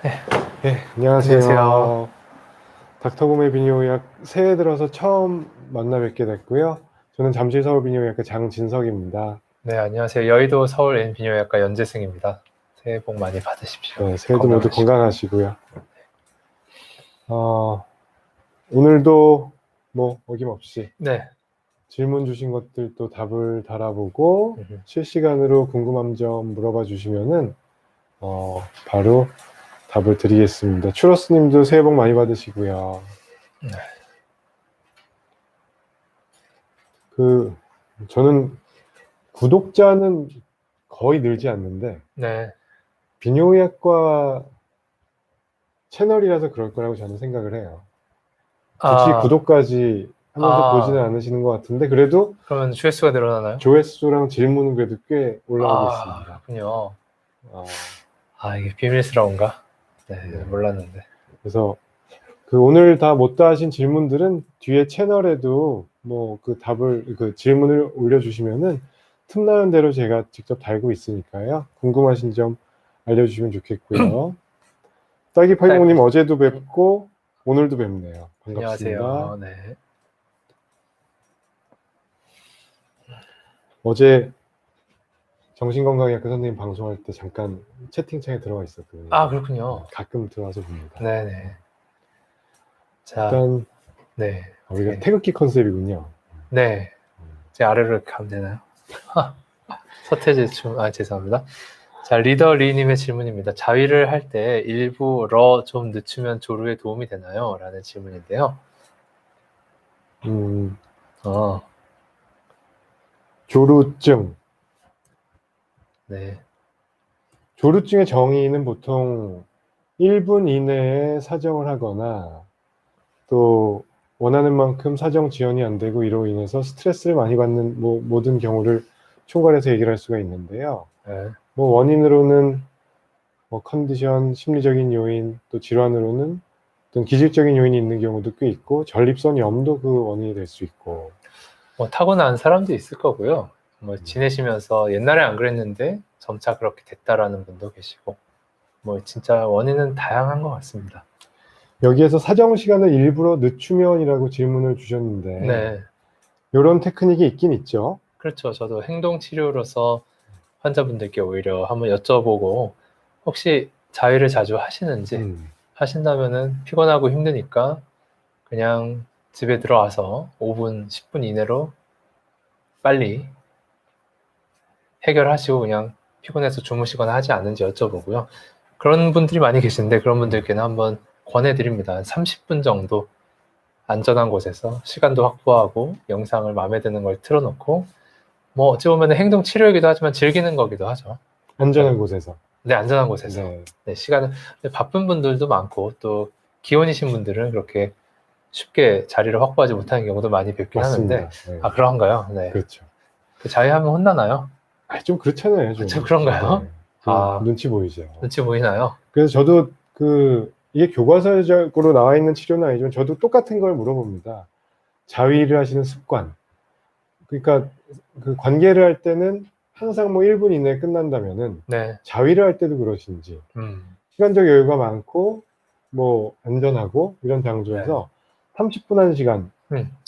네, 네, 안녕하세요. 안녕하세요. 닥터곰의 비뇨의학 새해 들어서 처음 만나 뵙게 됐고요. 저는 잠실 서울비뇨의학과 장진석입니다. 네, 안녕하세요. 여의도 서울 N비뇨기과 연재승입니다. 새해 복 많이 받으십시오. 네, 새해도 모두 건강하시고. 건강하시고요. 오늘도 뭐 어김없이 네. 질문 주신 것들 또 답을 달아보고 음흠. 실시간으로 궁금한 점 물어봐 주시면은 바로 답을 드리겠습니다. 추러스님도 새해 복 많이 받으시고요. 네. 저는 구독자는 거의 늘지 않는데 네. 비뇨의학과 채널이라서 그럴 거라고 저는 생각을 해요. 굳이 아, 구독까지 하면서 보지는 않으시는 것 같은데 그래도 그러면 조회수가 늘어나나요? 조회수랑 질문은 그래도 꽤 올라오고 아, 있습니다. 그렇군요. 어, 이게 비밀스러운가? 네, 네. 몰랐는데. 그래서 오늘 다 못다 하신 질문들은 뒤에 채널에도 뭐 그 답을 그 질문을 올려주시면은 틈나는 대로 제가 직접 달고 있으니까요. 궁금하신 점 알려주시면 좋겠고요. 딸기팔공님 어제도 뵙고 오늘도 뵙네요. 반갑습니다. 안녕하세요. 네. 어제 정신건강의학과 선생님 방송할 때 잠깐 채팅창에 들어가 있었거든요. 그렇군요. 가끔 들어와서 봅니다. 네네. 자, 일단 네. 우리가 태극기 컨셉이군요. 네. 제 아래로 가면 되나요? 서태지 춤, 죄송합니다. 자, 리더 리님의 질문입니다. 자위를 할 때 일부러 좀 늦추면 조루에 도움이 되나요? 라는 질문인데요. 조루증. 네. 조루증의 정의는 보통 1분 이내에 사정을 하거나 또 원하는 만큼 사정 지연이 안 되고 이로 인해서 스트레스를 많이 받는 모든 경우를 총괄해서 얘기를 할 수가 있는데요. 네. 원인으로는 컨디션, 심리적인 요인, 또 질환으로는 어떤 기질적인 요인이 있는 경우도 꽤 있고 전립선 염도 그 원인이 될 수 있고 타고난 사람도 있을 거고요. 지내시면서 옛날에 안 그랬는데 점차 그렇게 됐다라는 분도 계시고 진짜 원인은 다양한 것 같습니다. 여기에서 사정 시간을 일부러 늦추면이라고 질문을 주셨는데 네. 이런 테크닉이 있긴 있죠. 그렇죠. 저도 행동치료로서 환자분들께 오히려 한번 여쭤보고 혹시 자위를 자주 하시는지 하신다면은 피곤하고 힘드니까 그냥 집에 들어와서 5분, 10분 이내로 빨리 해결하시고 그냥 피곤해서 주무시거나 하지 않는지 여쭤보고요. 그런 분들이 많이 계신데 그런 분들께는 한번 권해드립니다. 30분 정도 안전한 곳에서 시간도 확보하고 영상을 마음에 드는 걸 틀어놓고 어찌 보면 행동 치료이기도 하지만 즐기는 거기도 하죠. 안전한 곳에서. 네, 안전한 곳에서. 네. 네, 시간은 바쁜 분들도 많고 또 기혼이신 분들은 그렇게 쉽게 자리를 확보하지 못하는 경우도 많이 뵙긴 맞습니다. 하는데 네. 그런가요? 네. 그렇죠. 자위하면 혼나나요? 좀 그렇잖아요. 좀 그런가요? 네. 눈치 보이죠. 눈치 보이나요? 그래서 저도 이게 교과서적으로 나와 있는 치료는 아니지만 저도 똑같은 걸 물어봅니다. 자위를 하시는 습관. 그러니까 그 관계를 할 때는 항상 1분 이내에 끝난다면은 네. 자위를 할 때도 그러신지 시간적 여유가 많고 안전하고 이런 장소에서 30분 1시간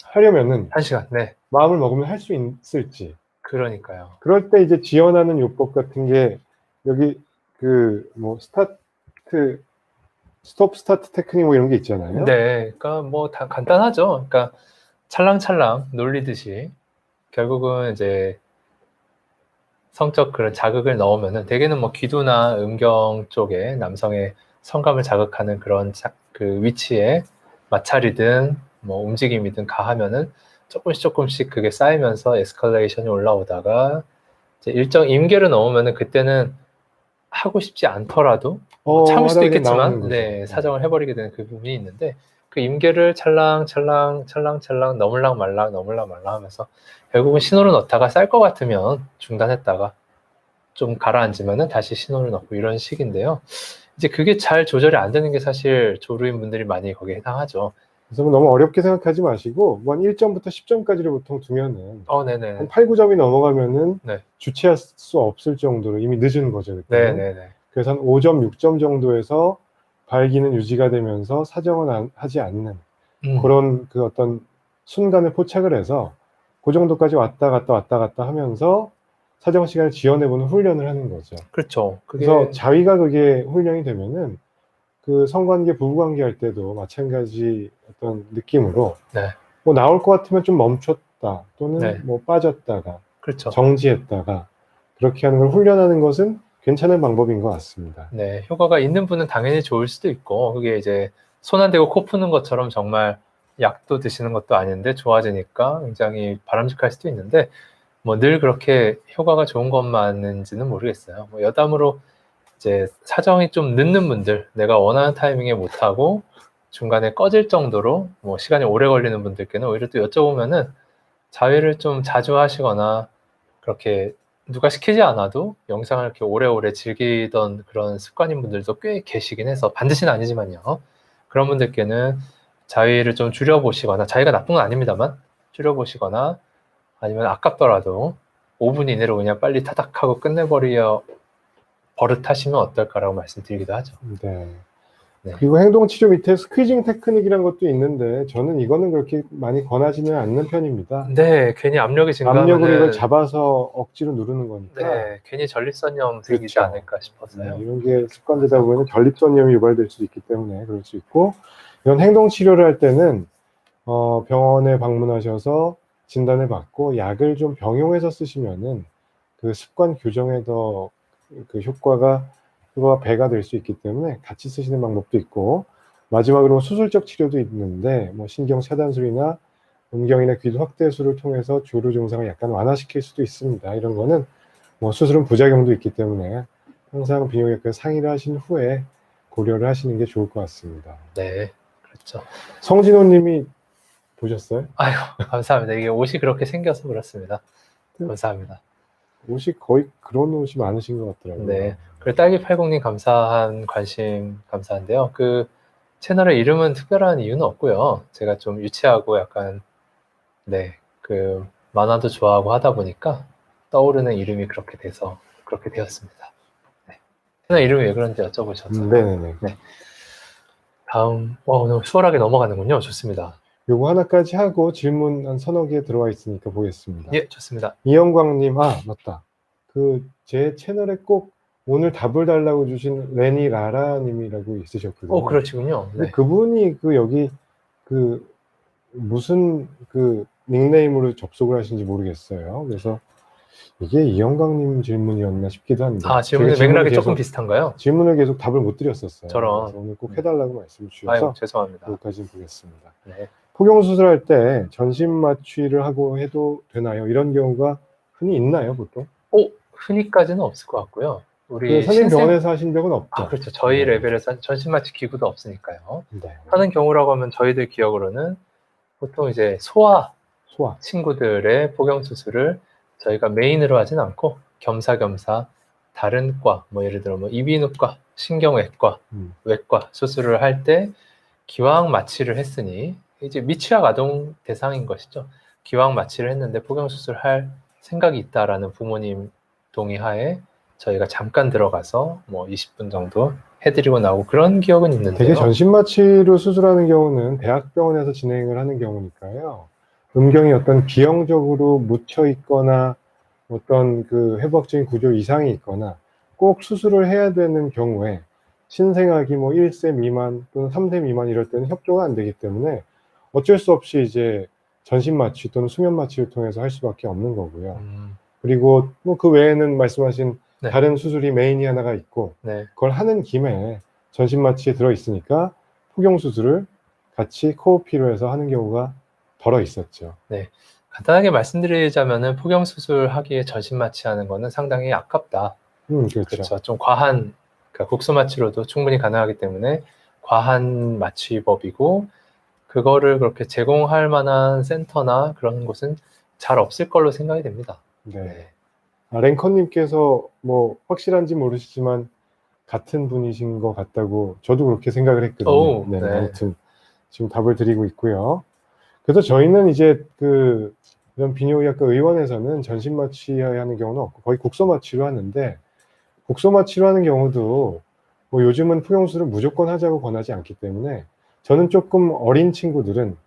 하려면은 1시간. 네. 마음을 먹으면 할 수 있을지. 그러니까요. 그럴 때 이제 지원하는 요법 같은 게 여기 스톱 스타트 테크닉 이런 게 있잖아요. 네. 그러니까 다 간단하죠. 그러니까 찰랑찰랑 놀리듯이 결국은 이제 성적 그런 자극을 넣으면은 대개는 귀두나 음경 쪽에 남성의 성감을 자극하는 그런 그 위치에 마찰이든 움직임이든 가하면은 조금씩 그게 쌓이면서 에스컬레이션이 올라오다가 이제 일정 임계를 넘으면은 그때는 하고 싶지 않더라도 참을 수도 있겠지만 네, 사정을 해버리게 되는 그 부분이 있는데 그 임계를 찰랑찰랑 넘을랑 말랑 하면서 결국은 신호를 넣다가 쌀 것 같으면 중단했다가 좀 가라앉으면은 다시 신호를 넣고 이런 식인데요. 이제 그게 잘 조절이 안 되는 게 사실 조루인 분들이 많이 거기에 해당하죠. 그래서 너무 어렵게 생각하지 마시고 한 1점부터 10점까지를 보통 두면은 네네. 한 8, 9점이 넘어가면은 네. 주체할 수 없을 정도로 이미 늦은 거죠. 그때는. 네네네. 그래서 한 5점, 6점 정도에서 발기는 유지가 되면서 사정은 하지 않는 음, 그런 그 어떤 순간을 포착을 해서 그 정도까지 왔다 갔다 하면서 사정 시간을 지연해보는 훈련을 하는 거죠. 그렇죠. 그래서 그게 자위가 그게 훈련이 되면은 그 성관계, 부부관계 할 때도 마찬가지 어떤 느낌으로 네, 뭐 나올 것 같으면 좀 멈췄다 또는 네, 뭐 빠졌다가 그렇죠. 정지했다가 그렇게 하는 걸 훈련하는 것은 괜찮은 방법인 것 같습니다. 네, 효과가 있는 분은 당연히 좋을 수도 있고, 그게 이제 손 안 대고 코 푸는 것처럼 정말 약도 드시는 것도 아닌데 좋아지니까 굉장히 바람직할 수도 있는데, 뭐 늘 그렇게 효과가 좋은 것만인지는 모르겠어요. 뭐 여담으로 이제 사정이 좀 늦는 분들, 내가 원하는 타이밍에 못하고 중간에 꺼질 정도로 뭐 시간이 오래 걸리는 분들께는 오히려 또 여쭤보면은 자위를 좀 자주 하시거나 그렇게 누가 시키지 않아도 영상을 이렇게 오래오래 즐기던 그런 습관인 분들도 꽤 계시긴 해서 반드시는 아니지만요. 그런 분들께는 자위를 좀 줄여보시거나, 자위가 나쁜 건 아닙니다만 줄여보시거나 아니면 아깝더라도 5분 이내로 그냥 빨리 타닥하고 끝내버려 버릇하시면 어떨까라고 말씀드리기도 하죠. 네. 네. 그리고 행동치료 밑에 스퀴징 테크닉이란 것도 있는데 저는 이거는 그렇게 많이 권하지는 않는 편입니다. 네, 괜히 압력이 압력으로 이걸 증가하면은 잡아서 억지로 누르는 거니까. 네, 괜히 전립선염 생기지 그렇죠. 않을까 네, 싶어서요. 이런 게 습관되다 보면 전립선염이 유발될 수 있기 때문에 그럴 수 있고, 이런 행동치료를 할 때는 병원에 방문하셔서 진단을 받고 약을 좀 병용해서 쓰시면은 그 습관 교정에 더 그 효과가 배가 될 수 있기 때문에 같이 쓰시는 방법도 있고, 마지막으로 수술적 치료도 있는데 뭐 신경 차단술이나 음경이나 귀두 확대술을 통해서 조루 증상을 약간 완화시킬 수도 있습니다. 이런 거는 뭐 수술은 부작용도 있기 때문에 항상 비뇨기과 상의를 하신 후에 고려를 하시는 게 좋을 것 같습니다. 네, 그렇죠. 성진호 님이 보셨어요? 아유, 감사합니다. 이게 옷이 그렇게 생겨서 그렇습니다. 감사합니다. 옷이 거의 그런 옷이 많으신 것 같더라고요. 네. 그리고 딸기80님 감사한 관심 감사한데요. 그 채널의 이름은 특별한 이유는 없고요. 제가 좀 유치하고 약간, 네, 그 만화도 좋아하고 하다 보니까 떠오르는 이름이 그렇게 돼서 그렇게 되었습니다. 네. 채널 이름이 왜 그런지 여쭤보셔서. 네네네. 네. 다음, 오늘 수월하게 넘어가는군요. 좋습니다. 요거 하나까지 하고 질문 한 서너 개 들어와 있으니까 보겠습니다. 예, 좋습니다. 이영광님, 맞다. 그 제 채널에 꼭 오늘 답을 달라고 주신 레니 라라님이라고 있으셨거든요. 그러시군요. 근데 네. 그분이 그 여기 그 무슨 그 닉네임으로 접속을 하신지 모르겠어요. 그래서 이게 이영광님 질문이었나 싶기도 한데. 질문의 제가 맥락이 조금 비슷한가요? 질문을 계속 답을 못 드렸었어요. 저런. 그래서 오늘 꼭 해달라고 말씀을 아유, 주셔서 죄송합니다. 여기까지 보겠습니다. 네. 포경 수술할 때 전신 마취를 하고 해도 되나요? 이런 경우가 흔히 있나요, 보통? 흔히까지는 없을 것 같고요. 그 우리 선생님 병원에서 하신 적은 없죠? 그렇죠. 저희 네. 레벨에서 전신마취 기구도 없으니까요. 네. 하는 경우라고 하면 저희들 기억으로는 보통 이제 소아 소아. 친구들의 포경 수술을 저희가 메인으로 하진 않고 겸사겸사 다른 과, 뭐 예를 들어 뭐 이비인후과, 신경외과, 외과 수술을 할 때 기왕 마취를 했으니 이제 미취학 아동 대상인 것이죠. 기왕 마취를 했는데 포경 수술할 생각이 있다라는 부모님 동의하에 저희가 잠깐 들어가서 뭐 20분 정도 해드리고 나오고 그런 기억은 있는데요. 되게 전신 마취로 수술하는 경우는 대학병원에서 진행을 하는 경우니까요. 음경이 어떤 기형적으로 묻혀 있거나 어떤 그 회복적인 구조 이상이 있거나 꼭 수술을 해야 되는 경우에 신생아기 뭐 1세 미만 또는 3세 미만 이럴 때는 협조가 안 되기 때문에 어쩔 수 없이 이제 전신 마취 또는 수면 마취를 통해서 할 수밖에 없는 거고요. 그리고 뭐 그 외에는 말씀하신 네. 다른 수술이 메인이 하나가 있고 네. 그걸 하는 김에 전신 마취에 들어 있으니까 포경 수술을 같이 코오피로 해서 하는 경우가 덜어 있었죠. 네. 간단하게 말씀드리자면은 포경 수술 하기에 전신 마취하는 거는 상당히 아깝다. 그렇죠. 그렇죠. 좀 과한, 그러니까 국소 마취로도 충분히 가능하기 때문에 과한 마취법이고 그거를 그렇게 제공할 만한 센터나 그런 곳은 잘 없을 걸로 생각이 됩니다. 네. 랭커님께서 뭐 확실한지 모르시지만 같은 분이신 것 같다고 저도 그렇게 생각을 했거든요. 네. 아무튼 지금 답을 드리고 있고요. 그래서 저희는 이제 그 이런 비뇨기학과 의원에서는 전신 마취하는 경우는 없고 거의 국소 마취로 하는데 국소 마취로 하는 경우도 뭐 요즘은 포용수를 무조건 하자고 권하지 않기 때문에 저는 조금 어린 친구들은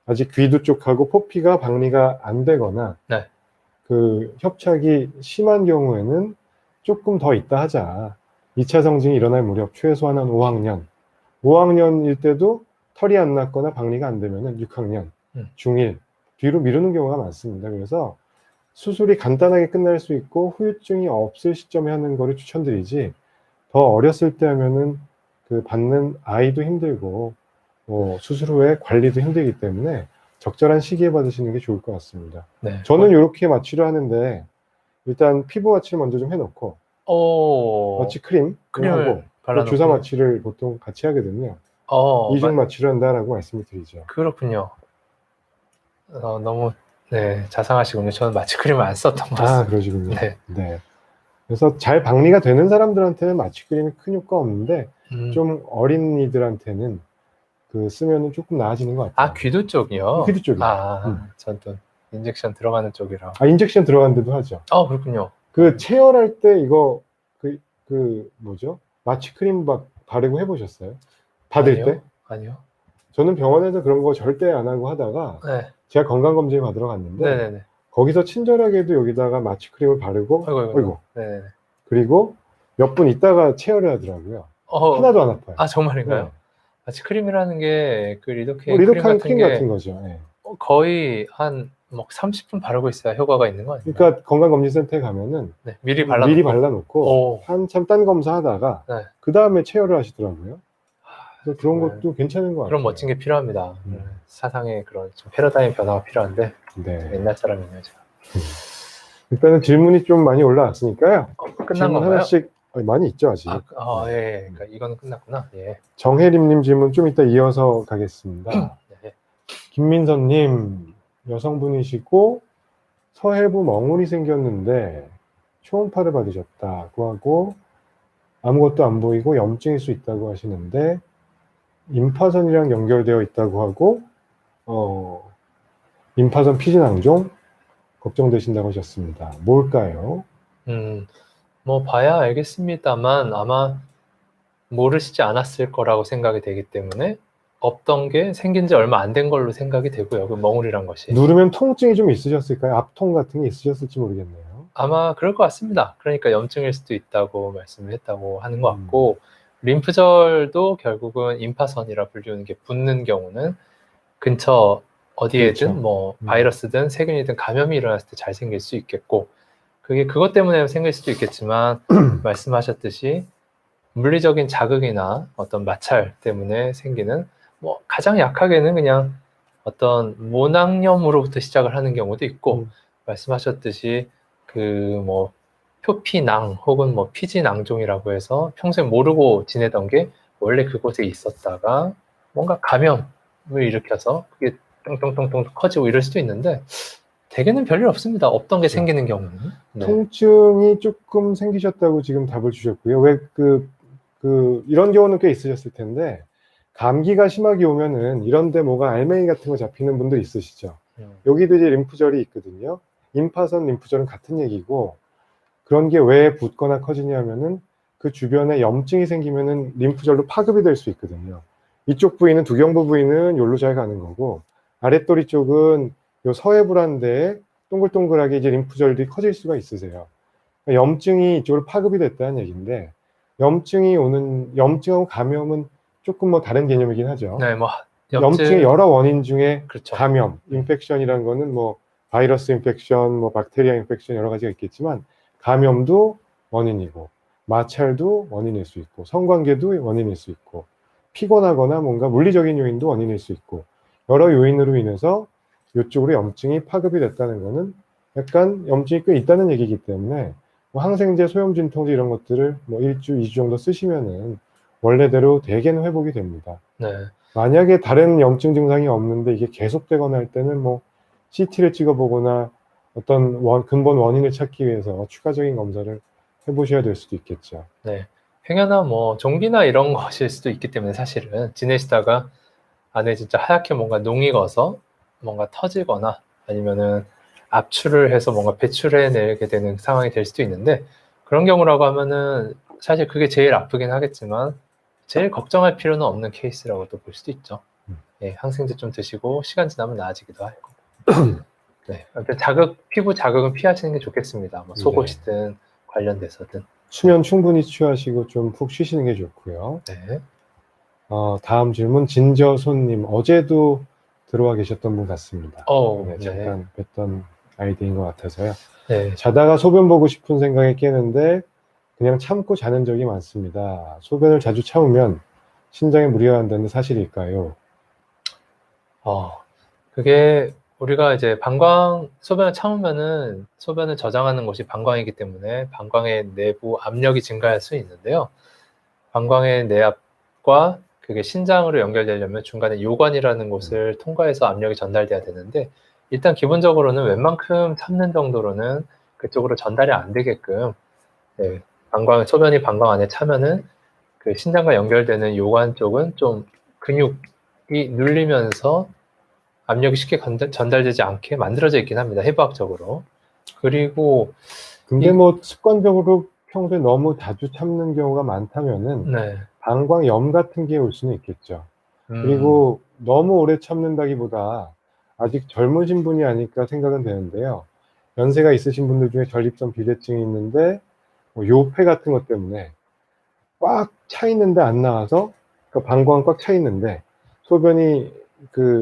아직 귀두 쪽하고 포피가 박리가 안 되거나 네. 그 협착이 심한 경우에는 조금 더 있다 하자. 2차 성징이 일어날 무렵 최소한 한 5학년. 5학년일 때도 털이 안 났거나 박리가 안 되면은 6학년, 중1 뒤로 미루는 경우가 많습니다. 그래서 수술이 간단하게 끝날 수 있고 후유증이 없을 시점에 하는 거를 추천드리지 더 어렸을 때 하면은 그 받는 아이도 힘들고 수술 후에 관리도 힘들기 때문에 적절한 시기에 받으시는 게 좋을 것 같습니다. 네. 저는 이렇게 마취를 하는데 일단 피부 마취를 먼저 좀 해놓고 마취 크림을 하고 발라놓고. 주사 마취를 보통 같이 하거든요. 이중 마취를 한다라고 말씀을 드리죠. 그렇군요. 너무 네, 자상하시군요. 저는 마취 크림을 안 썼던 것 같습니다. 그러시군요. 네. 네. 그래서 잘 박리가 되는 사람들한테는 마취 크림이 큰 효과 없는데 좀 어린이들한테는 그 쓰면은 조금 나아지는 것 같아요. 귀두 쪽이요? 귀두 쪽이요. 전 또 인젝션 들어가는 쪽이라. 인젝션 들어간 데도 하죠. 그렇군요. 그 체열할 때 이거 뭐죠? 마취 크림 바르고 해보셨어요? 받을 아니요. 때? 아니요. 저는 병원에서 그런 거 절대 안 하고 하다가 네. 제가 건강검진 받으러 갔는데 네네네. 거기서 친절하게도 여기다가 마취 크림을 바르고 아이고. 네네네. 그리고 몇 분 있다가 체열을 하더라고요. 하나도 안 아파요. 정말인가요? 네. 마취 크림이라는 게 그 리도케인 리도카인 크림 크림 같은 같은 거죠. 네. 거의 한 30분 바르고 있어야 효과가 있는 거 아니에요? 그러니까 건강검진센터에 가면은 네, 미리 발라놓고 발라놓고 한참 딴 검사하다가 네. 그 다음에 체열을 하시더라고요. 그래서 그런 것도 괜찮은 것 같아요. 그런 멋진 게 필요합니다. 사상의 그런 좀 패러다임 변화가 필요한데 네. 옛날 사람이네요, 제가. 일단은 질문이 좀 많이 올라왔으니까요. 끝난 질문 건가요? 하나씩 많이 있죠 아직. 예. 그러니까 이거는 끝났구나. 예. 정혜림님 질문 좀 이따 이어서 가겠습니다. 네. 김민선님 여성분이시고 서해부 멍울이 생겼는데 초음파를 받으셨다고 하고 아무것도 안 보이고 염증일 수 있다고 하시는데 임파선이랑 연결되어 있다고 하고 임파선 피진낭종 걱정되신다고 하셨습니다. 뭘까요? 뭐 봐야 알겠습니다만 아마 모르시지 않았을 거라고 생각이 되기 때문에 없던 게 생긴 지 얼마 안 된 걸로 생각이 되고요. 그 멍울이란 것이. 누르면 통증이 좀 있으셨을까요? 압통 같은 게 있으셨을지 모르겠네요. 아마 그럴 것 같습니다. 그러니까 염증일 수도 있다고 말씀을 했다고 하는 것 같고 림프절도 결국은 임파선이라 불리우는 게 붙는 경우는 근처 어디에든 그렇죠. 뭐 바이러스든 세균이든 감염이 일어났을 때 잘 생길 수 있겠고 그게 그것 때문에 생길 수도 있겠지만 말씀하셨듯이 물리적인 자극이나 어떤 마찰 때문에 생기는 뭐 가장 약하게는 그냥 어떤 모낭염으로부터 시작을 하는 경우도 있고 말씀하셨듯이 그 뭐 표피낭 혹은 뭐 피지낭종이라고 해서 평소에 모르고 지내던 게 원래 그곳에 있었다가 뭔가 감염을 일으켜서 그게 똥똥똥똥 커지고 이럴 수도 있는데 대개는 별일 없습니다. 없던 게 생기는 경우는. 네. 통증이 조금 생기셨다고 지금 답을 주셨고요. 왜 이런 경우는 꽤 있으셨을 텐데 감기가 심하게 오면은 이런데 뭐가 알맹이 같은 거 잡히는 분들 있으시죠. 여기도 이제 림프절이 있거든요. 임파선 림프절은 같은 얘기고 그런 게 왜 붓거나 커지냐면은 그 주변에 염증이 생기면은 림프절로 파급이 될 수 있거든요. 이쪽 부위는 두경부 부위는 여기로 잘 가는 거고 아랫도리 쪽은 요 서해부라는 데에 동글동글하게 이제 림프절들이 커질 수가 있으세요. 그러니까 염증이 이쪽으로 파급이 됐다는 얘기인데 염증하고 감염은 조금 뭐 다른 개념이긴 하죠. 네, 뭐 염증의 여러 원인 중에 그렇죠. 감염, 인펙션이라는 거는 뭐 바이러스 인펙션, 뭐 박테리아 인펙션 여러 가지가 있겠지만 감염도 원인이고 마찰도 원인일 수 있고 성관계도 원인일 수 있고 피곤하거나 뭔가 물리적인 요인도 원인일 수 있고 여러 요인으로 인해서 이쪽으로 염증이 파급이 됐다는 거는 약간 염증이 꽤 있다는 얘기이기 때문에 뭐 항생제, 소염진통제 이런 것들을 뭐 1주, 2주 정도 쓰시면은 원래대로 대개는 회복이 됩니다. 네. 만약에 다른 염증 증상이 없는데 이게 계속되거나 할 때는 뭐 CT를 찍어보거나 어떤 근본 원인을 찾기 위해서 추가적인 검사를 해보셔야 될 수도 있겠죠. 네. 행여나 뭐 종기나 이런 것일 수도 있기 때문에 사실은 지내시다가 안에 진짜 하얗게 뭔가 농이 거서 뭔가 터지거나 아니면은 압출을 해서 뭔가 배출해내게 되는 상황이 될 수도 있는데 그런 경우라고 하면은 사실 그게 제일 아프긴 하겠지만 제일 걱정할 필요는 없는 케이스라고 또 볼 수도 있죠. 예, 항생제 좀 드시고 시간 지나면 나아지기도 할 거고. 네, 아무튼 피부 자극은 피하시는 게 좋겠습니다. 뭐 속옷이든 관련돼서든. 수면 충분히 취하시고 좀 푹 쉬시는 게 좋고요. 네. 다음 질문 진저손님 어제도 들어와 계셨던 분 같습니다. 네. 잠깐 뵀던 아이디인 것 같아서요. 네. 자다가 소변 보고 싶은 생각에 깨는데 그냥 참고 자는 적이 많습니다. 소변을 자주 참으면 신장에 무리가 간다는 사실일까요? 그게 우리가 이제 소변을 참으면은 소변을 저장하는 곳이 방광이기 때문에 방광의 내부 압력이 증가할 수 있는데요. 방광의 내압과 그게 신장으로 연결되려면 중간에 요관이라는 곳을 통과해서 압력이 전달돼야 되는데 일단 기본적으로는 웬만큼 참는 정도로는 그쪽으로 전달이 안 되게끔 소변이 방광 안에 차면은 그 신장과 연결되는 요관 쪽은 좀 근육이 눌리면서 압력이 쉽게 전달되지 않게 만들어져 있긴 합니다. 해부학적으로. 그리고 근데 뭐 습관적으로 평소에 너무 자주 참는 경우가 많다면은 방광염 같은 게 올 수는 있겠죠. 그리고 너무 오래 참는다기보다 아직 젊으신 분이 아닐까 생각은 되는데요. 연세가 있으신 분들 중에 전립선 비대증이 있는데 뭐 요폐 같은 것 때문에 꽉 차 있는데 안 나와서 그러니까 방광 꽉 차 있는데 소변이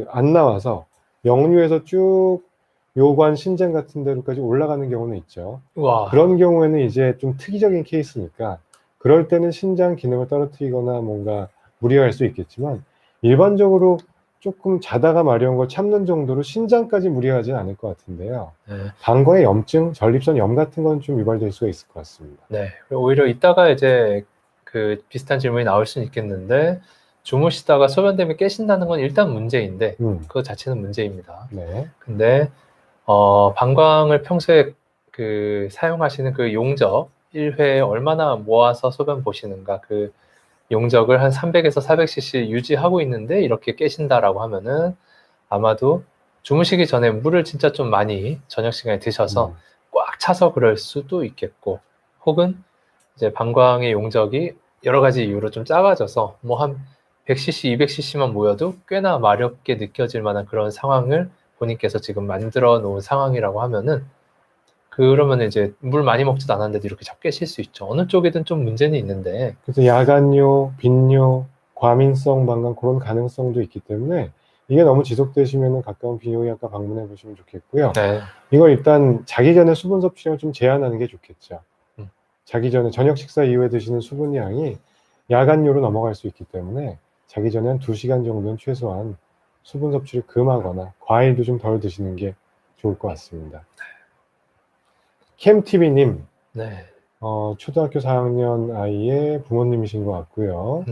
안 나와서 역류해서 쭉 요관 신장 같은 데로까지 올라가는 경우는 있죠. 그런 경우에는 이제 좀 특이적인 케이스니까 그럴 때는 신장 기능을 떨어뜨리거나 뭔가 무리가 갈 수 있겠지만 일반적으로 조금 자다가 마려운 걸 참는 정도로 신장까지 무리가 가지는 않을 것 같은데요. 방광의 염증, 전립선 염 같은 건 좀 유발될 수가 있을 것 같습니다. 네, 오히려 이따가 이제 그 비슷한 질문이 나올 수는 있겠는데 주무시다가 소변 때문에 깨신다는 건 일단 문제인데 그거 자체는 문제입니다. 근데 방광을 평소에 사용하시는 그 용적 1회에 얼마나 모아서 소변 보시는가 그 용적을 한 300에서 400cc 유지하고 있는데 이렇게 깨신다라고 하면은 아마도 주무시기 전에 물을 진짜 좀 많이 저녁 시간에 드셔서 꽉 차서 그럴 수도 있겠고 혹은 이제 방광의 용적이 여러 가지 이유로 좀 작아져서 뭐 한 100cc, 200cc만 모여도 꽤나 마렵게 느껴질 만한 그런 상황을 본인께서 지금 만들어 놓은 상황이라고 하면은 그러면 이제 물 많이 먹지도 않았는데도 이렇게 자꾸 깨실 수 있죠. 어느 쪽이든 좀 문제는 있는데. 그래서 야간요, 빈뇨, 과민성 방광 그런 가능성도 있기 때문에 이게 너무 지속되시면 가까운 비뇨기과 방문해 보시면 좋겠고요. 이걸 일단 자기 전에 수분 섭취량을 좀 제한하는 게 좋겠죠. 자기 전에 저녁 식사 이후에 드시는 수분량이 야간요로 넘어갈 수 있기 때문에 자기 전에 한 2시간 정도는 최소한 수분 섭취를 금하거나 과일도 좀 덜 드시는 게 좋을 것 같습니다. 캠TV님, 초등학교 4학년 아이의 부모님이신 것 같고요.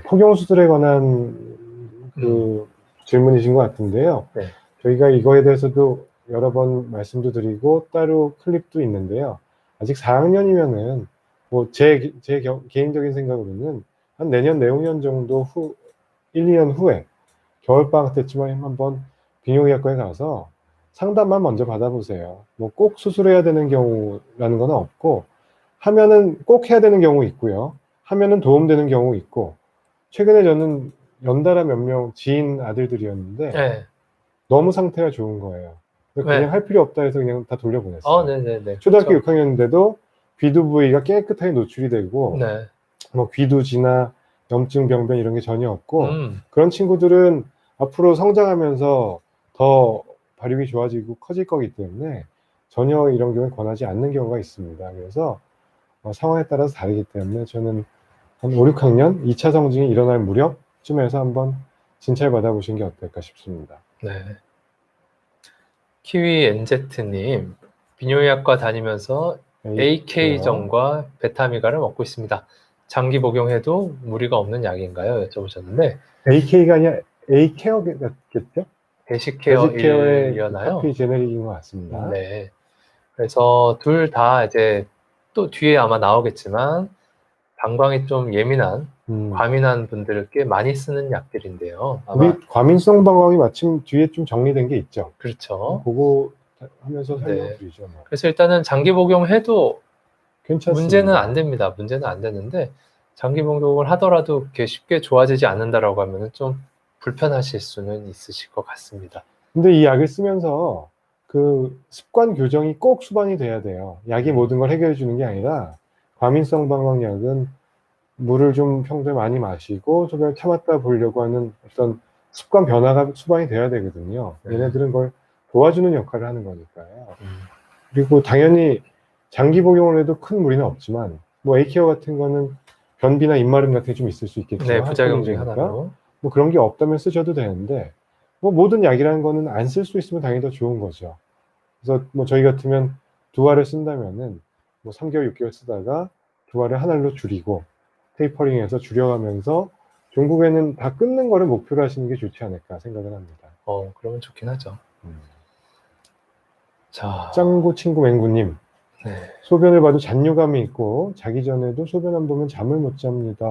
폭용수술에 관한 질문이신 것 같은데요. 저희가 이거에 대해서도 여러 번 말씀도 드리고 따로 클립도 있는데요. 아직 4학년이면은 뭐 제 개인적인 생각으로는 한 내년 내후년 정도 1, 2년 후에 겨울방학 때쯤에 한번 비뇨기과에 가서 상담만 먼저 받아보세요. 뭐 꼭 수술해야 되는 경우라는 건 없고 하면은 꼭 해야 되는 경우 있고요. 하면은 도움되는 경우 있고 최근에 저는 연달아 몇 명 지인 아들들이었는데 너무 상태가 좋은 거예요. 그냥 할 필요 없다 해서 그냥 다 돌려보냈어요. 초등학교 6학년인데도 귀두 부위가 깨끗하게 노출이 되고 뭐 귀두지나 염증, 병변 이런 게 전혀 없고 그런 친구들은 앞으로 성장하면서 더 발육이 좋아지고 커질 거기 때문에 전혀 이런 경우에 권하지 않는 경우가 있습니다. 그래서 상황에 따라서 다르기 때문에 저는 한 5, 6학년 2차 성징이 일어날 무렵쯤에서 한번 진찰 받아보시는 게 어떨까 싶습니다. 키위 NZ님, 비뇨기과 다니면서 AK전과 베타미가를 먹고 있습니다. 장기 복용해도 무리가 없는 약인가요? 여쭤보셨는데 AK가 아니라 A케어겠죠? 베시케어일이었나요? 카피 제네릭인 것 같습니다. 그래서 둘 다 이제 또 뒤에 아마 나오겠지만 방광이 좀 예민한 과민한 분들께 많이 쓰는 약들인데요. 우리 과민성 방광이 마침 뒤에 좀 정리된 게 있죠. 그렇죠. 그거 하면서 설명드리죠. 그래서 일단은 장기 복용해도 괜찮습니다. 문제는 안 됩니다. 문제는 안 되는데 장기 목욕을 하더라도 그렇게 쉽게 좋아지지 않는다라고 하면은 좀 불편하실 수는 있으실 것 같습니다. 근데 이 약을 쓰면서 그 습관 교정이 꼭 수반이 돼야 돼요. 약이 모든 걸 해결해 주는 게 아니라 과민성 방광약은 물을 좀 평소에 많이 마시고 소변을 참았다 보려고 하는 어떤 습관 변화가 수반이 돼야 되거든요. 네. 얘네들은 그걸 도와주는 역할을 하는 거니까요. 음, 그리고 당연히 장기 복용을 해도 큰 무리는 없지만 뭐 에이케어 같은 거는 변비나 입마름 같은 게 좀 있을 수 있겠죠. 네, 부작용 중에 항크림제니까. 하나로. 뭐 그런 게 없다면 쓰셔도 되는데 뭐 모든 약이라는 거는 안 쓸 수 있으면 당연히 더 좋은 거죠. 그래서 뭐 저희 같으면 두 알을 쓴다면은 뭐 3개월, 6개월 쓰다가 두 알을 한 알로 줄이고 테이퍼링해서 줄여가면서 종국에는 다 끊는 거를 목표로 하시는 게 좋지 않을까 생각을 합니다. 그러면 좋긴 하죠. 자, 짱구 친구 맹구님, 네. 소변을 봐도 잔뇨감이 있고 자기 전에도 소변 안 보면 잠을 못 잡니다.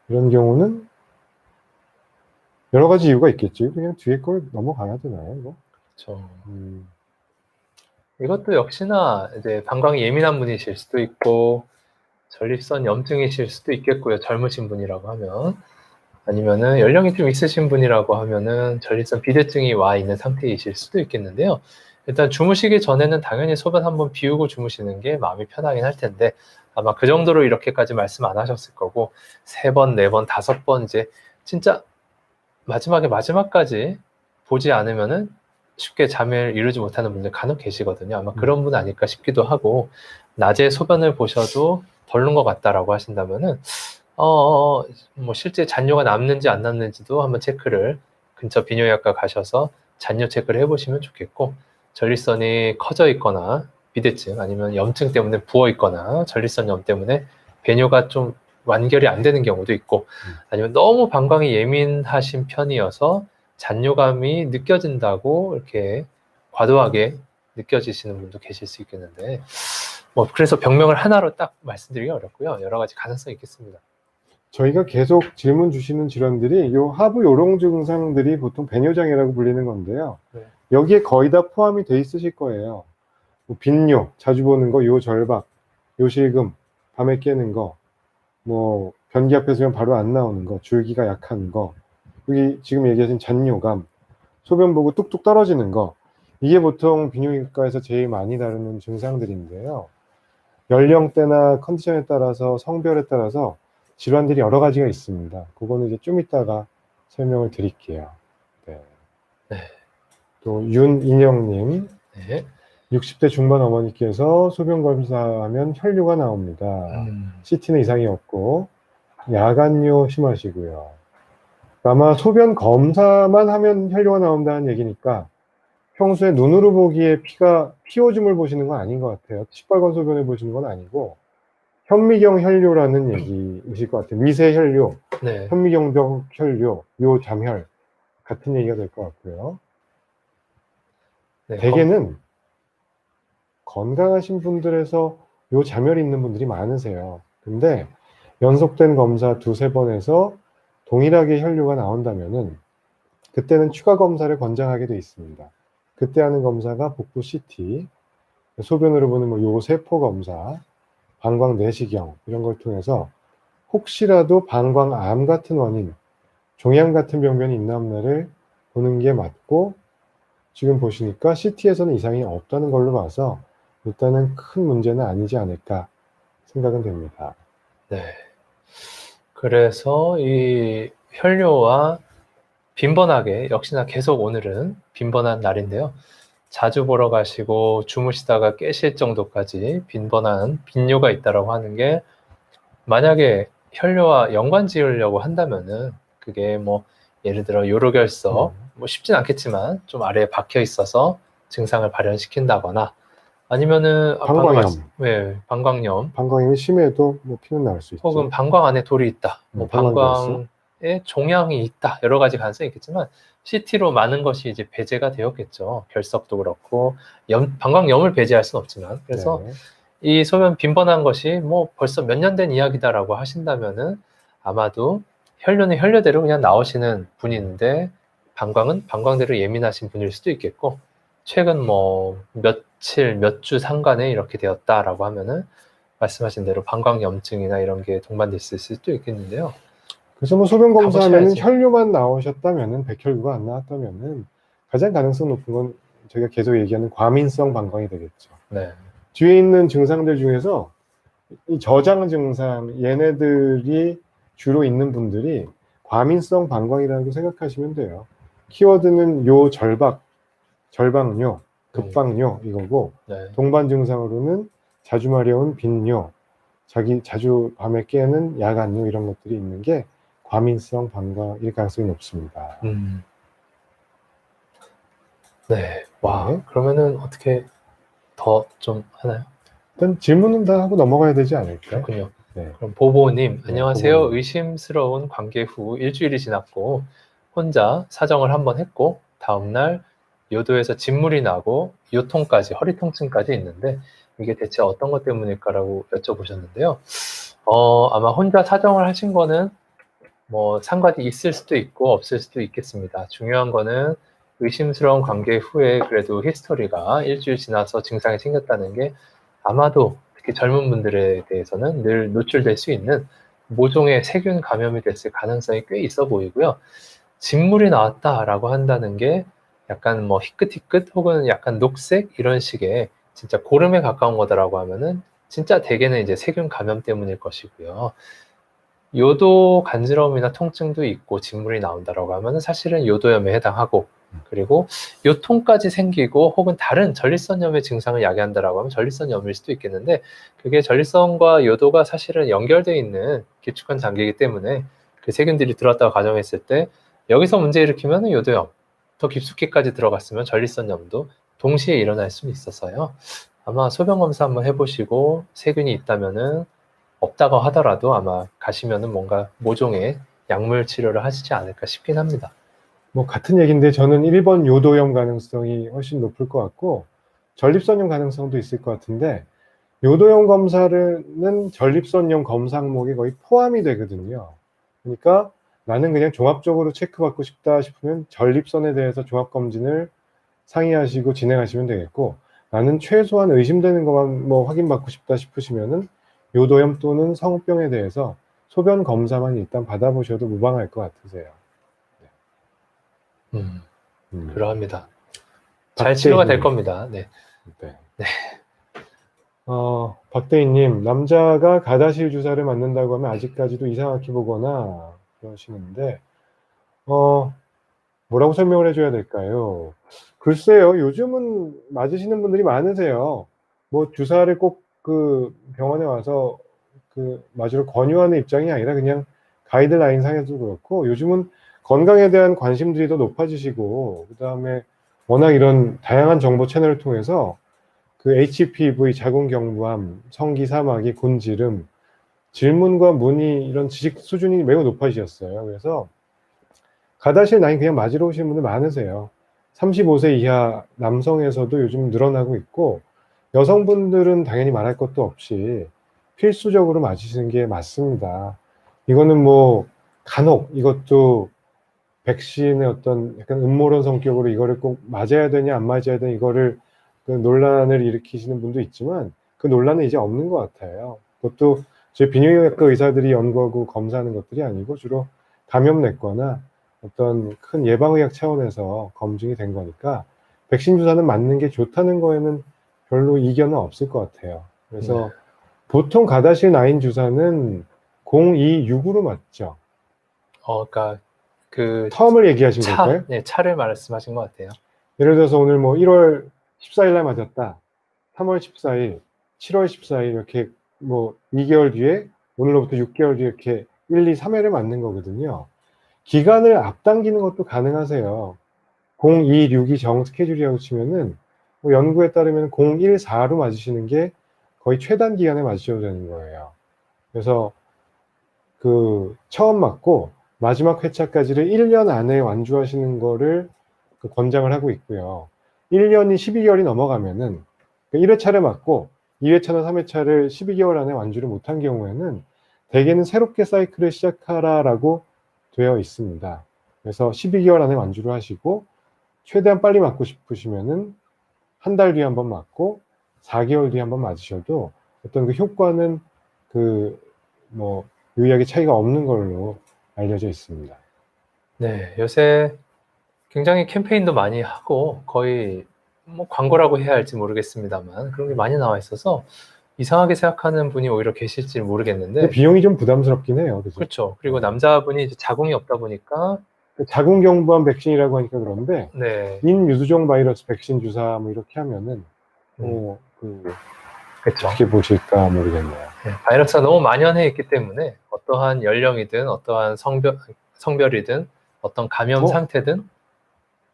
이런 경우는 여러 가지 이유가 있겠지. 그냥 뒤에 걸 넘어가야 되나요, 이거? 그렇죠. 음, 이것도 역시나 이제 방광이 예민한 분이실 수도 있고 전립선 염증이실 수도 있겠고요. 젊으신 분이라고 하면 아니면은 연령이 좀 있으신 분이라고 하면은 전립선 비대증이 와 있는 상태이실 수도 있겠는데요. 일단 주무시기 전에는 당연히 소변 한번 비우고 주무시는 게 마음이 편하긴 할 텐데 아마 그 정도로 이렇게까지 말씀 안 하셨을 거고 3번, 4번, 5번 이제 진짜 마지막까지 보지 않으면은 쉽게 잠을 이루지 못하는 분들 간혹 계시거든요. 아마 그런 분 아닐까 싶기도 하고 낮에 소변을 보셔도 덜른 것 같다라고 하신다면은 뭐 실제 잔뇨가 남는지 안 남는지도 한번 체크를 근처 비뇨기과 가셔서 잔뇨 체크를 해보시면 좋겠고 전립선이 커져 있거나 비대증 아니면 염증 때문에 부어 있거나 전립선염 때문에 배뇨가 좀 완결이 안 되는 경우도 있고 아니면 너무 방광이 예민하신 편이어서 잔뇨감이 느껴진다고 이렇게 과도하게 느껴지시는 분도 계실 수 있겠는데 뭐 그래서 병명을 하나로 딱 말씀드리기 어렵고요. 여러 가지 가능성이 있겠습니다. 저희가 계속 질문 주시는 질환들이 요 하부 요령 증상들이 보통 배뇨장애라고 불리는 건데요. 네. 여기에 거의 다 포함이 돼 있으실 거예요. 뭐 빈뇨, 자주 보는 거, 요절박, 요실금, 밤에 깨는 거, 뭐 변기 앞에 서면 바로 안 나오는 거, 줄기가 약한 거, 여기 지금 얘기하신 잔뇨감, 소변 보고 뚝뚝 떨어지는 거, 이게 보통 비뇨기과에서 제일 많이 다루는 증상들인데요. 연령대나 컨디션에 따라서 성별에 따라서 질환들이 여러 가지가 있습니다. 그거는 이제 좀 이따가 설명을 드릴게요. 네. 네. 또 윤인영님, 네. 60대 중반 어머니께서 소변 검사하면 혈뇨가 나옵니다. CT는 이상이 없고 야간뇨 심하시고요. 아마 소변 검사만 하면 혈뇨가 나온다는 얘기니까 평소에 눈으로 보기에 피오줌을 보시는 건 아닌 것 같아요. 시뻘건 소변을 보시는 건 아니고 현미경 혈뇨라는 얘기이실 것 같아요. 미세 혈뇨, 네. 현미경병 혈뇨, 요잠혈 같은 얘기가 될 것 같고요. 네. 대개는 건강하신 분들에서 요잠혈이 있는 분들이 많으세요. 근데 연속된 검사 2-3번에서 동일하게 혈뇨가 나온다면은 그때는 추가 검사를 권장하게 돼 있습니다. 그때 하는 검사가 복부 CT, 소변으로 보는 뭐 요세포 검사, 방광 내시경 이런 걸 통해서 혹시라도 방광암 같은 원인, 종양 같은 병변이 있나 없나를 보는 게 맞고 지금 보시니까 CT에서는 이상이 없다는 걸로 봐서 일단은 큰 문제는 아니지 않을까 생각은 됩니다. 네. 그래서 이 혈뇨와 빈번하게 역시나 계속 오늘은 빈번한 날인데요. 자주 보러 가시고 주무시다가 깨실 정도까지 빈번한 빈뇨가 있다라고 하는 게 만약에 혈뇨와 연관 지으려고 한다면은 그게 뭐 예를 들어 요로결석 뭐 쉽진 않겠지만 좀 아래에 박혀 있어서 증상을 발현시킨다거나 아니면은 방광염. 방광염 방광염이 심해도 뭐 피는 나올 수 있죠. 혹은 방광 안에 돌이 있다, 뭐 방광결석. 방광에 종양이 있다, 여러 가지 가능성이 있겠지만 CT로 많은 것이 이제 배제가 되었겠죠. 결석도 그렇고 방광염을 배제할 수는 없지만 그래서 네. 이 소변 빈번한 것이 뭐 벌써 몇 년 된 이야기다라고 하신다면은 아마도 혈뇨는 혈뇨대로 그냥 나오시는 분인데 방광은 방광대로 예민하신 분일 수도 있겠고 최근 뭐 몇 며칠, 몇 주 상간에 이렇게 되었다라고 하면은 말씀하신 대로 방광염증이나 이런 게 동반돼 있을 수도 있겠는데요. 그래서 뭐 소변 검사하면은 가보셔야지. 혈뇨만 나오셨다면은 백혈구가 안 나왔다면은 가장 가능성 높은 건 저희가 계속 얘기하는 과민성 방광이 되겠죠. 네. 뒤에 있는 증상들 중에서 이 저장 증상 얘네들이 주로 있는 분들이 과민성 방광이라는 거 생각하시면 돼요. 키워드는 요 절박뇨, 급박뇨 이거고 네. 동반 증상으로는 자주 마려운 빈뇨, 자주 밤에 깨는 야간뇨 이런 것들이 있는 게 과민성 방광일 가능성이 높습니다. 네. 와, 네. 그러면은 어떻게 더 좀 하나요? 일단 질문은 다 하고 넘어가야 되지 않을까요? 그렇군요. 네. 그럼 보보님, 네, 안녕하세요. 보보님. 의심스러운 관계 후 일주일이 지났고 혼자 사정을 한번 했고 다음날 요도에서 진물이 나고 요통까지, 허리 통증까지 있는데 이게 대체 어떤 것 때문일까라고 여쭤보셨는데요. 아마 혼자 사정을 하신 거는 뭐 상관이 있을 수도 있고 없을 수도 있겠습니다. 중요한 거는 의심스러운 관계 후에 그래도 히스토리가 일주일 지나서 증상이 생겼다는 게 아마도 특히 젊은 분들에 대해서는 늘 노출될 수 있는 모종의 세균 감염이 됐을 가능성이 꽤 있어 보이고요. 진물이 나왔다라고 한다는 게 약간 뭐 희끗희끗 혹은 약간 녹색 이런 식의 진짜 고름에 가까운 거다라고 하면은 진짜 대개는 이제 세균 감염 때문일 것이고요. 요도 간지러움이나 통증도 있고 진물이 나온다라고 하면은 사실은 요도염에 해당하고 그리고 요통까지 생기고 혹은 다른 전립선염의 증상을 야기한다라고 하면 전립선염일 수도 있겠는데 그게 전립선과 요도가 사실은 연결되어 있는 길쭉한 장기이기 때문에 그 세균들이 들어왔다고 가정했을 때 여기서 문제 일으키면 요도염, 더 깊숙이까지 들어갔으면 전립선염도 동시에 일어날 수는 있어서요. 아마 소변 검사 한번 해보시고 세균이 있다면은 없다고 하더라도 아마 가시면은 뭔가 모종의 약물 치료를 하시지 않을까 싶긴 합니다. 뭐 같은 얘기인데 저는 1번 요도염 가능성이 훨씬 높을 것 같고 전립선염 가능성도 있을 것 같은데 요도염 검사는 전립선염 검사 항목이 거의 포함이 되거든요. 그러니까 나는 그냥 종합적으로 체크받고 싶다 싶으면 전립선에 대해서 종합검진을 상의하시고 진행하시면 되겠고 나는 최소한 의심되는 것만 뭐 확인받고 싶다 싶으시면은 요도염 또는 성병에 대해서 소변 검사만 일단 받아보셔도 무방할 것 같으세요. 그러합니다. 잘 치료가 될 박대희님. 겁니다. 네. 네. 네. 박대희님, 남자가 가다실 주사를 맞는다고 하면 아직까지도 이상하게 보거나 그러시는데, 뭐라고 설명을 해줘야 될까요? 글쎄요, 요즘은 맞으시는 분들이 많으세요. 뭐 주사를 꼭 그 병원에 와서 그 맞으러 권유하는 입장이 아니라 그냥 가이드라인 상에도 그렇고 요즘은 건강에 대한 관심들이 더 높아지시고 그다음에 워낙 이런 다양한 정보 채널을 통해서 그 HPV, 자궁경부암, 성기 사마귀, 곤지름, 질문과 문의 이런 지식 수준이 매우 높아지셨어요. 그래서 가다실 나이 그냥 맞으러 오시는 분들 많으세요. 35세 이하 남성에서도 요즘 늘어나고 있고 여성분들은 당연히 말할 것도 없이 필수적으로 맞으시는 게 맞습니다. 이거는 뭐 간혹 이것도 백신의 어떤 약간 음모론 성격으로 이거를 꼭 맞아야 되냐 안 맞아야 되냐 이거를 그 논란을 일으키시는 분도 있지만 그 논란은 이제 없는 것 같아요. 그것도 저희 비뇨기과 의사들이 연구하고 검사하는 것들이 아니고 주로 감염내과나 어떤 큰 예방의학 차원에서 검증이 된 거니까 백신 주사는 맞는 게 좋다는 거에는 별로 이견은 없을 것 같아요. 그래서 보통 가다실 9 주사는 026으로 맞죠. 그러니까 그 텀을 얘기하신 걸까요? 차를 말씀하신 것 같아요. 예를 들어서 오늘 뭐 1월 14일 날 맞았다. 3월 14일, 7월 14일 이렇게 뭐 2개월 뒤에 오늘로부터 6개월 뒤에 이렇게 1, 2, 3회를 맞는 거거든요. 기간을 앞당기는 것도 가능하세요. 026이 정 스케줄이라고 치면은 뭐 연구에 따르면 014로 맞으시는 게 거의 최단 기간에 맞으셔도 되는 거예요. 그래서 그 처음 맞고 마지막 회차까지를 1년 안에 완주하시는 거를 그 권장을 하고 있고요. 1년이 12개월이 넘어가면은 1회차를 맞고 2회차나 3회차를 12개월 안에 완주를 못한 경우에는 대개는 새롭게 사이클을 시작하라라고 되어 있습니다. 그래서 12개월 안에 완주를 하시고 최대한 빨리 맞고 싶으시면은 한 달 뒤에 한번 맞고 4개월 뒤에 한번 맞으셔도 어떤 그 효과는 그 뭐 유의하게 차이가 없는 걸로 알려져 있습니다. 네, 요새 굉장히 캠페인도 많이 하고 거의 뭐 광고라고 해야 할지 모르겠습니다만 그런 게 많이 나와 있어서 이상하게 생각하는 분이 오히려 계실지 근데 모르겠는데 비용이 좀 부담스럽긴 해요. 그죠? 그렇죠. 그리고 남자분이 이제 자궁이 없다 보니까 자궁경부암 백신이라고 하니까 그런데 네, 인유두종 바이러스 백신 주사 뭐 이렇게 하면은 그렇죠. 어떻게 보실까 모르겠네요. 네, 바이러스가 너무 만연해 있기 때문에 어떠한 연령이든 어떠한 성별이든 어떤 감염 상태든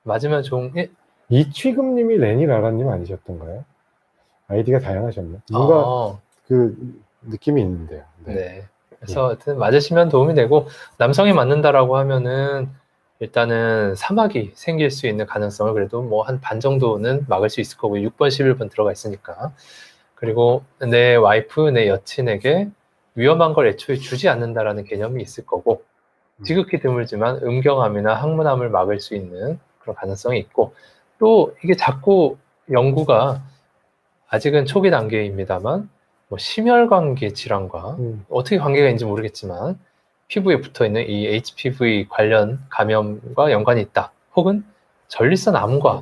맞으면 좋은 게 이취금님이 레니라라님 아니셨던가요? 아이디가 다양하셨네. 뭔가 그 느낌이 있는데요. 네. 네. 그래서 하여튼 맞으시면 도움이 되고 남성이 맞는다라고 하면은 일단은 사막이 생길 수 있는 가능성을 그래도 뭐 한 반 정도는 막을 수 있을 거고 6번, 11번 들어가 있으니까. 그리고 내 와이프, 내 여친에게 위험한 걸 애초에 주지 않는다라는 개념이 있을 거고 지극히 드물지만 음경암이나 항문암을 막을 수 있는 그런 가능성이 있고 또 이게 자꾸 연구가 아직은 초기 단계입니다만 뭐 심혈관계 질환과 어떻게 관계가 있는지 모르겠지만 피부에 붙어있는 이 HPV 관련 감염과 연관이 있다. 혹은 전립선 암과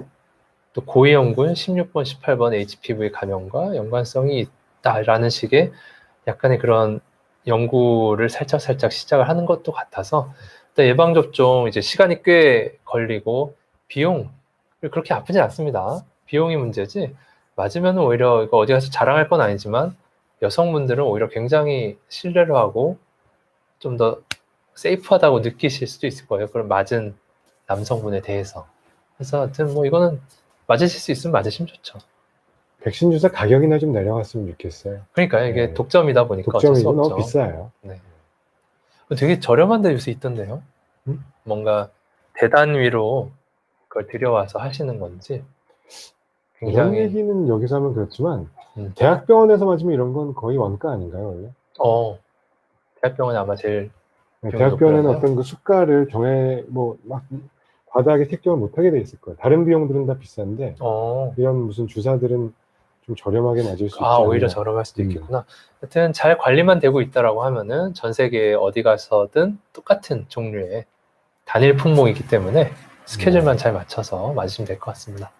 또 고위험군 16번, 18번 HPV 감염과 연관성이 있다라는 식의 약간의 그런 연구를 살짝 시작을 하는 것도 같아서 일단 예방접종 이제 시간이 꽤 걸리고 비용 그렇게 아프진 않습니다. 비용이 문제지 맞으면 오히려 이거 어디 가서 자랑할 건 아니지만 여성분들은 오히려 굉장히 신뢰를 하고 좀 더 세이프하다고 느끼실 수도 있을 거예요. 그런 맞은 남성분에 대해서. 그래서 하여튼 뭐 이거는 맞으실 수 있으면 맞으시면 좋죠. 백신 주사 가격이나 좀 내려갔으면 좋겠어요. 그러니까 이게 네. 독점이다 보니까 어쩔 수 독점이고 없죠. 너무 비싸요. 네. 되게 저렴한 데 요새 있던데요. 뭔가 대단 위로 그걸 들여와서 하시는 건지 이런 굉장히 얘기는 여기서 하면 그렇지만 대학병원에서 맞으면 이런 건 거의 원가 아닌가요, 원래? 대학병원이 아마 제일 네, 비용이 대학병원에는 높으려나요? 어떤 그 수가를 뭐 막 과다하게 책정을 못하게 돼 있을 거예요. 다른 비용들은 다 비싼데 이런 무슨 주사들은 좀 저렴하게 맞을 수 있지 않나. 오히려 저렴할 수도 있겠구나. 하여튼 잘 관리만 되고 있다라고 하면은 전 세계 어디 가서든 똑같은 종류의 단일 품목이기 때문에 스케줄만 잘 맞춰서 맞으시면 될 것 같습니다.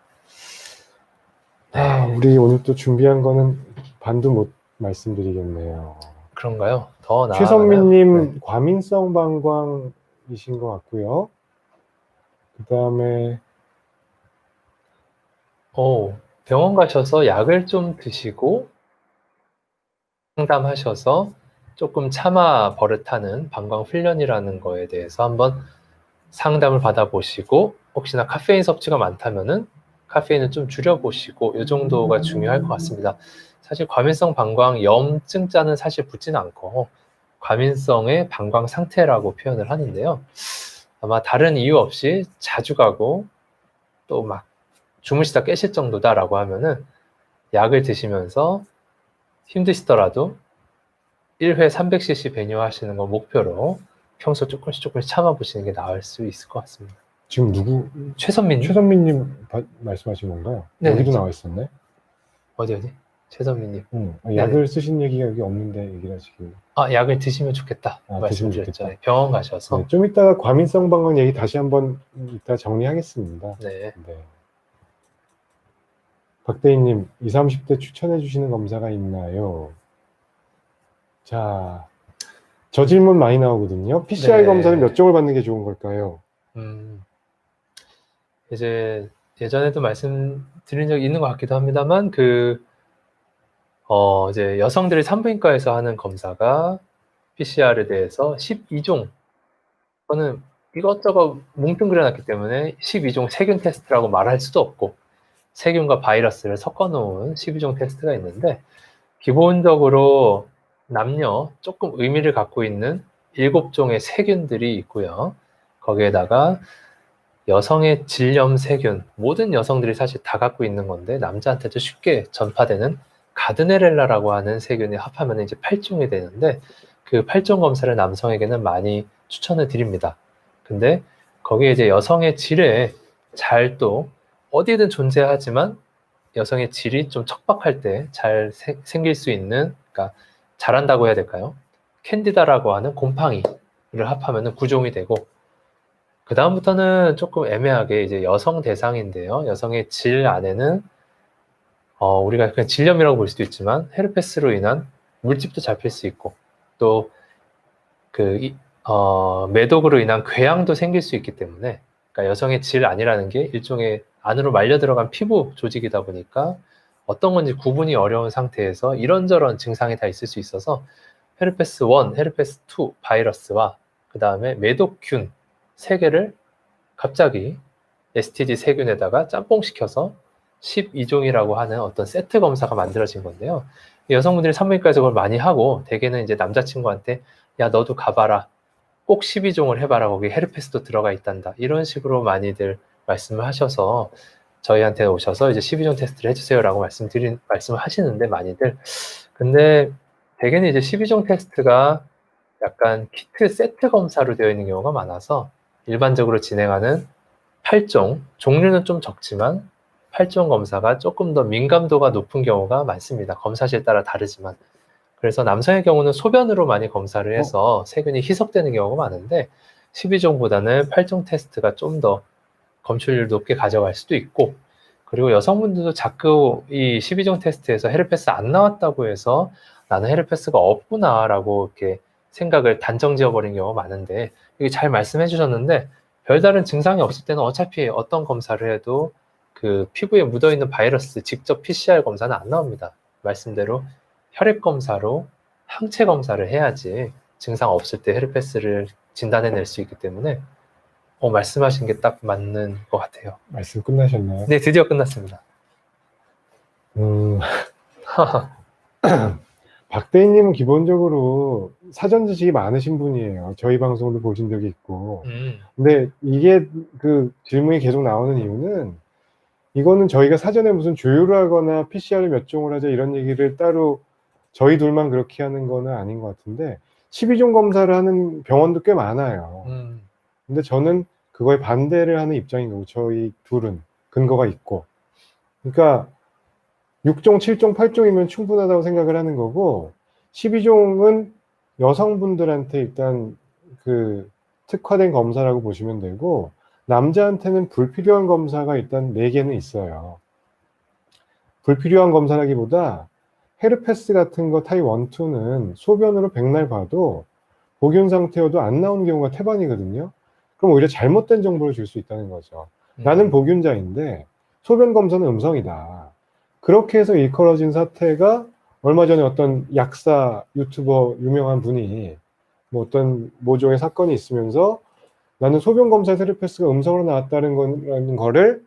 우리 오늘 또 준비한 거는 반도 못 말씀드리겠네요. 그런가요? 더 나아가나요? 최선미님 과민성 방광이신 것 같고요. 그 다음에 병원 가셔서 약을 좀 드시고 상담하셔서 조금 참아 버릇하는 방광 훈련이라는 거에 대해서 한번 상담을 받아보시고 혹시나 카페인 섭취가 많다면은 카페인을 좀 줄여보시고 이 정도가 중요할 것 같습니다. 사실 과민성 방광 염증자는 사실 붙지는 않고 과민성의 방광 상태라고 표현을 하는데요. 아마 다른 이유 없이 자주 가고 또 막 주무시다 깨실 정도다라고 하면은 약을 드시면서 힘드시더라도 1회 300cc 배뇨 하시는 거 목표로 평소 조금씩 참아보시는 게 나을 수 있을 것 같습니다. 지금 누구? 최선미님 말씀하신 건가요? 네, 여기도 나와 있었네. 어디? 최선미님. 약을 쓰신 얘기가 여기 없는데 얘기를 하시길. 약을 드시면 좋겠다. 말씀드렸죠. 병원 가셔서. 네, 좀 이따가 과민성 방광 얘기 다시 한번 이따 정리하겠습니다. 네. 박대희님, 20, 30대 추천해 주시는 검사가 있나요? 자, 저 질문 많이 나오거든요. PCR 검사는 몇 종을 받는 게 좋은 걸까요? 이제 예전에도 말씀드린 적이 있는 것 같기도 합니다만 이제 여성들이 산부인과에서 하는 검사가 PCR에 대해서 12종 저는 이것저것 뭉뚱그려놨기 때문에 12종 세균 테스트라고 말할 수도 없고 세균과 바이러스를 섞어놓은 12종 테스트가 있는데 기본적으로 남녀 조금 의미를 갖고 있는 7종의 세균들이 있고요. 거기에다가 여성의 질염 세균, 모든 여성들이 사실 다 갖고 있는 건데 남자한테도 쉽게 전파되는 가드네렐라라고 하는 세균이 합하면 이제 8종이 되는데 그 8종 검사를 남성에게는 많이 추천을 드립니다. 근데 거기에 이제 여성의 질에 잘 또 어디에든 존재하지만 여성의 질이 좀 척박할 때 잘 생길 수 있는, 그러니까 잘한다고 해야 될까요? 캔디다라고 하는 곰팡이를 합하면 구종이 되고, 그 다음부터는 조금 애매하게 이제 여성 대상인데요. 여성의 질 안에는 우리가 그냥 질염이라고 볼 수도 있지만 헤르페스로 인한 물집도 잡힐 수 있고, 또 매독으로 인한 궤양도 생길 수 있기 때문에, 그러니까 여성의 질 안이라는 게 일종의 안으로 말려 들어간 피부 조직이다 보니까 어떤 건지 구분이 어려운 상태에서 이런저런 증상이 다 있을 수 있어서 헤르페스 1, 헤르페스 2 바이러스와 그 다음에 매독균 3개를 갑자기 STD 세균에다가 짬뽕시켜서 12종이라고 하는 어떤 세트 검사가 만들어진 건데요. 여성분들이 산부인과에서 그걸 많이 하고, 대개는 이제 남자친구한테 야 너도 가봐라, 꼭 12종을 해봐라, 거기 헤르페스도 들어가 있단다, 이런 식으로 많이들 말씀을 하셔서 저희한테 오셔서 이제 12종 테스트를 해주세요라고 말씀을 하시는데, 많이들. 근데 대개는 이제 12종 테스트가 약간 키트 세트 검사로 되어 있는 경우가 많아서, 일반적으로 진행하는 8종, 종류는 좀 적지만 8종 검사가 조금 더 민감도가 높은 경우가 많습니다. 검사실 따라 다르지만. 그래서 남성의 경우는 소변으로 많이 검사를 해서 세균이 희석되는 경우가 많은데, 12종보다는 8종 테스트가 좀 더 검출률 높게 가져갈 수도 있고, 그리고 여성분들도 자꾸 이 12종 테스트에서 헤르페스 안 나왔다고 해서 나는 헤르페스가 없구나라고 이렇게 생각을 단정 지어버린 경우가 많은데, 이게 잘 말씀해 주셨는데, 별다른 증상이 없을 때는 어차피 어떤 검사를 해도 그 피부에 묻어있는 바이러스 직접 PCR 검사는 안 나옵니다. 말씀대로 혈액 검사로 항체 검사를 해야지 증상 없을 때 헤르페스를 진단해낼 수 있기 때문에 말씀하신 게 딱 맞는 것 같아요. 말씀 끝나셨나요? 네, 드디어 끝났습니다. 박대희님은 기본적으로 사전 지식이 많으신 분이에요. 저희 방송도 보신 적이 있고. 근데 이게 그 질문이 계속 나오는 이유는, 이거는 저희가 사전에 무슨 조율을 하거나 PCR을 몇 종을 하자 이런 얘기를 따로 저희 둘만 그렇게 하는 거는 아닌 것 같은데, 12종 검사를 하는 병원도 꽤 많아요. 근데 저는 그거에 반대를 하는 입장인 거고, 저희 둘은 근거가 있고. 그러니까 6종, 7종, 8종이면 충분하다고 생각을 하는 거고, 12종은 여성분들한테 일단 그 특화된 검사라고 보시면 되고, 남자한테는 불필요한 검사가 일단 4개는 있어요. 불필요한 검사라기보다 헤르페스 같은 거 타입 1, 2는 소변으로 백날 봐도 복균 상태여도 안 나오는 경우가 태반이거든요. 그럼 오히려 잘못된 정보를 줄 수 있다는 거죠. 나는 복균자인데 소변 검사는 음성이다. 그렇게 해서 일컬어진 사태가, 얼마 전에 어떤 약사 유튜버 유명한 분이 뭐 어떤 모종의 사건이 있으면서 나는 소변 검사에서 헤르페스가 음성으로 나왔다는 거를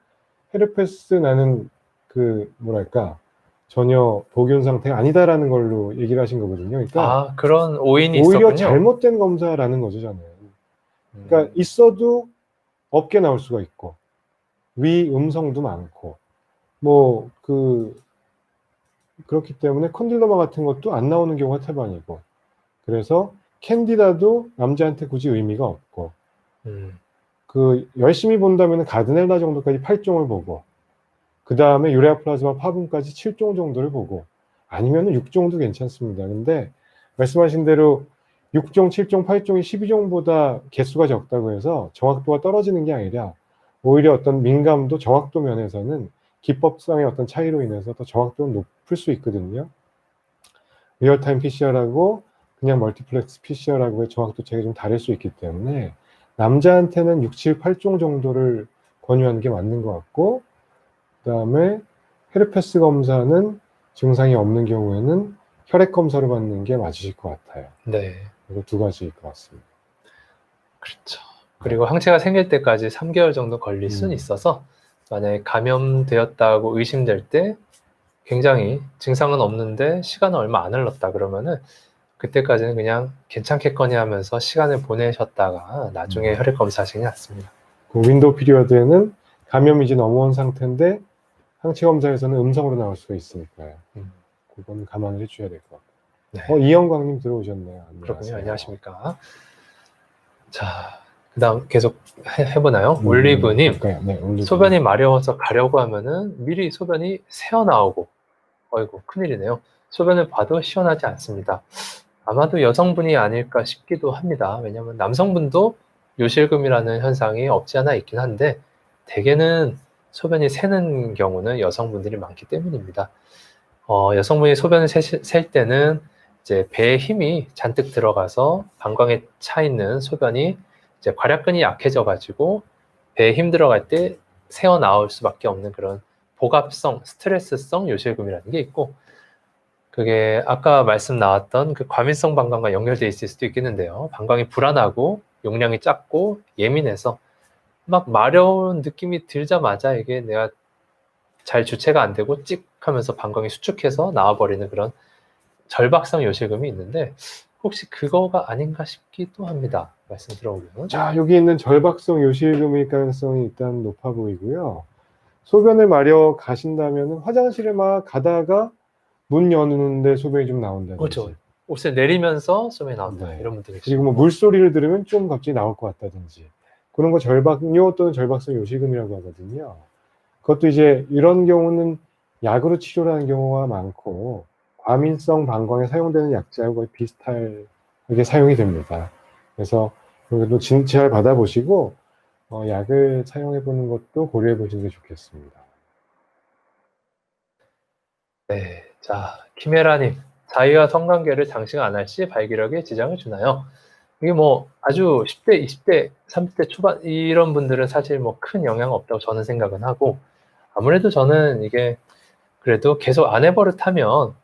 헤르페스 나는 그 뭐랄까 전혀 복균 상태가 아니다라는 걸로 얘기를 하신 거거든요. 그러니까 그런 오인이 오히려 있었군요. 잘못된 검사라는 거죠, 저는. 그러니까 있어도 없게 나올 수가 있고, 위 음성도 많고, 뭐 그렇기 때문에 컨딜러마 같은 것도 안 나오는 경우가 태반이고, 그래서 캔디다도 남자한테 굳이 의미가 없고, 열심히 본다면 가드넬라 정도까지 8종을 보고, 그 다음에 유레아 플라즈마 파분까지 7종 정도를 보고, 아니면 6종도 괜찮습니다. 근데 말씀하신 대로 6종, 7종, 8종이 12종보다 개수가 적다고 해서 정확도가 떨어지는 게 아니라, 오히려 어떤 민감도, 정확도 면에서는 기법상의 어떤 차이로 인해서 더 정확도는 높을 수 있거든요. 리얼타임 PCR하고 그냥 멀티플렉스 PCR하고의 정확도 차이가 좀 다를 수 있기 때문에 남자한테는 6, 7, 8종 정도를 권유하는 게 맞는 것 같고, 그 다음에 헤르페스 검사는 증상이 없는 경우에는 혈액 검사를 받는 게 맞으실 것 같아요. 네. 이거 2가지일 것 같습니다. 그렇죠. 그리고 항체가 생길 때까지 3개월 정도 걸릴 수는 있어서, 만약에 감염되었다고 의심될 때 굉장히 증상은 없는데 시간은 얼마 안 흘렀다 그러면은, 그때까지는 그냥 괜찮겠거니 하면서 시간을 보내셨다가 나중에 혈액 검사하시는 게 낫습니다. 그 윈도우 피리어드에는 감염이 이제 넘어온 상태인데 항체 검사에서는 음성으로 나올 수가 있으니까요. 그건 감안을 해주셔야 될 것 같아요. 네. 이영광님 들어오셨네요. 그렇군요. 안녕하십니까. 자, 그다음 계속 해보나요? 올리브님, 볼까요? 네, 올리브. 소변이 마려워서 가려고 하면은 미리 소변이 새어 나오고, 어이구 큰일이네요. 소변을 봐도 시원하지 않습니다. 아마도 여성분이 아닐까 싶기도 합니다. 왜냐하면 남성분도 요실금이라는 현상이 없지 않아 있긴 한데 대개는 소변이 새는 경우는 여성분들이 많기 때문입니다. 여성분이 소변을 셀 때는 이제 배에 힘이 잔뜩 들어가서 방광에 차 있는 소변이 이제 괄약근이 약해져 가지고 배에 힘 들어갈 때 새어 나올 수밖에 없는 그런 복압성, 스트레스성 요실금이라는 게 있고, 그게 아까 말씀 나왔던 그 과민성 방광과 연결돼 있을 수도 있겠는데요. 방광이 불안하고 용량이 작고 예민해서 막 마려운 느낌이 들자마자 이게 내가 잘 주체가 안 되고 찍 하면서 방광이 수축해서 나와버리는 그런 절박성 요실금이 있는데 혹시 그거가 아닌가 싶기도 합니다. 말씀 들어보면. 자, 여기 있는 절박성 요실금일 가능성이 일단 높아 보이고요. 소변을 마려 가신다면 화장실에 막 가다가 문 여는데 소변이 좀 나온다든지. 그렇죠. 옷을 내리면서 소변이 나온다. 네. 이런 분들이 그리고 뭐 물소리를 들으면 좀 갑자기 나올 것 같다든지. 그런 거 절박요 또는 절박성 요실금이라고 하거든요. 그것도 이제 이런 경우는 약으로 치료를 하는 경우가 많고 과민성 방광에 사용되는 약제하고 거의 비슷하게 사용이 됩니다. 그래서 여기도 진찰 받아보시고 약을 사용해 보는 것도 고려해 보시는 게 좋겠습니다. 네. 자, 키메라님. 자기가 성관계를 장시간 안 할 시 발기력에 지장을 주나요? 이게 뭐 아주 10대, 20대, 30대 초반 이런 분들은 사실 뭐 큰 영향 없다고 저는 생각은 하고, 아무래도 저는 이게 그래도 계속 아내 버릇하면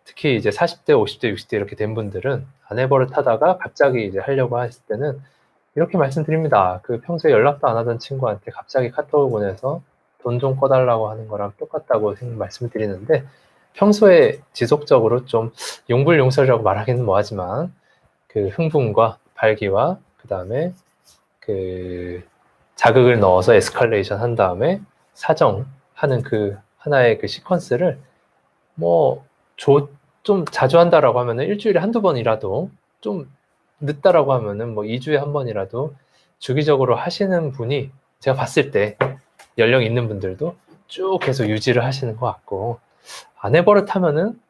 특히 이제 40대, 50대, 60대 이렇게 된 분들은 아내 버릇하다가 갑자기 이제 하려고 했을 때는 이렇게 말씀드립니다. 그 평소에 연락도 안 하던 친구한테 갑자기 카톡을 보내서 돈 좀 꺼달라고 하는 거랑 똑같다고 말씀드리는데, 평소에 지속적으로 좀 용불용설이라고 말하기는 뭐하지만 그 흥분과 발기와 그 다음에 그 자극을 넣어서 에스컬레이션 한 다음에 사정하는 그 하나의 그 시퀀스를 뭐 좀 자주 한다라고 하면은 일주일에 한두 번이라도, 좀 늦다라고 하면은 뭐 2주에 한 번이라도 주기적으로 하시는 분이 제가 봤을 때 연령 있는 분들도 쭉 계속 유지를 하시는 것 같고, 아내 버릇하면은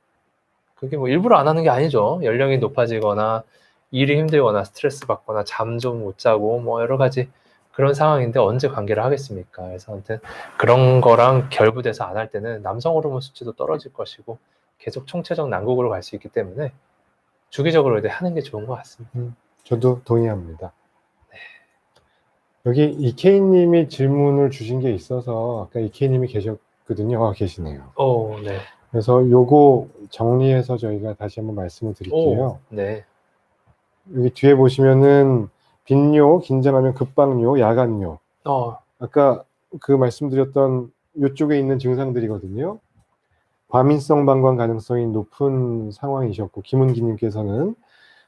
그게 뭐 일부러 안 하는 게 아니죠. 연령이 높아지거나 일이 힘들거나 스트레스 받거나 잠 좀 못 자고 뭐 여러 가지 그런 상황인데 언제 관계를 하겠습니까? 그래서 아무튼 그런 거랑 결부돼서 안 할 때는 남성 호르몬 수치도 떨어질 것이고 계속 총체적 난국으로 갈 수 있기 때문에 주기적으로 이제 하는 게 좋은 것 같습니다. 저도 동의합니다. 여기 이케이님이 질문을 주신 게 있어서 아까 이케이님이 계셨거든요. 계시네요. 네. 그래서 요거 정리해서 저희가 다시 한번 말씀을 드릴게요. 네. 여기 뒤에 보시면은 빈뇨, 긴장하면 급박뇨, 야간뇨. 아까 그 말씀드렸던 요쪽에 있는 증상들이거든요. 과민성 방광 가능성이 높은 상황이셨고, 김은기님께서는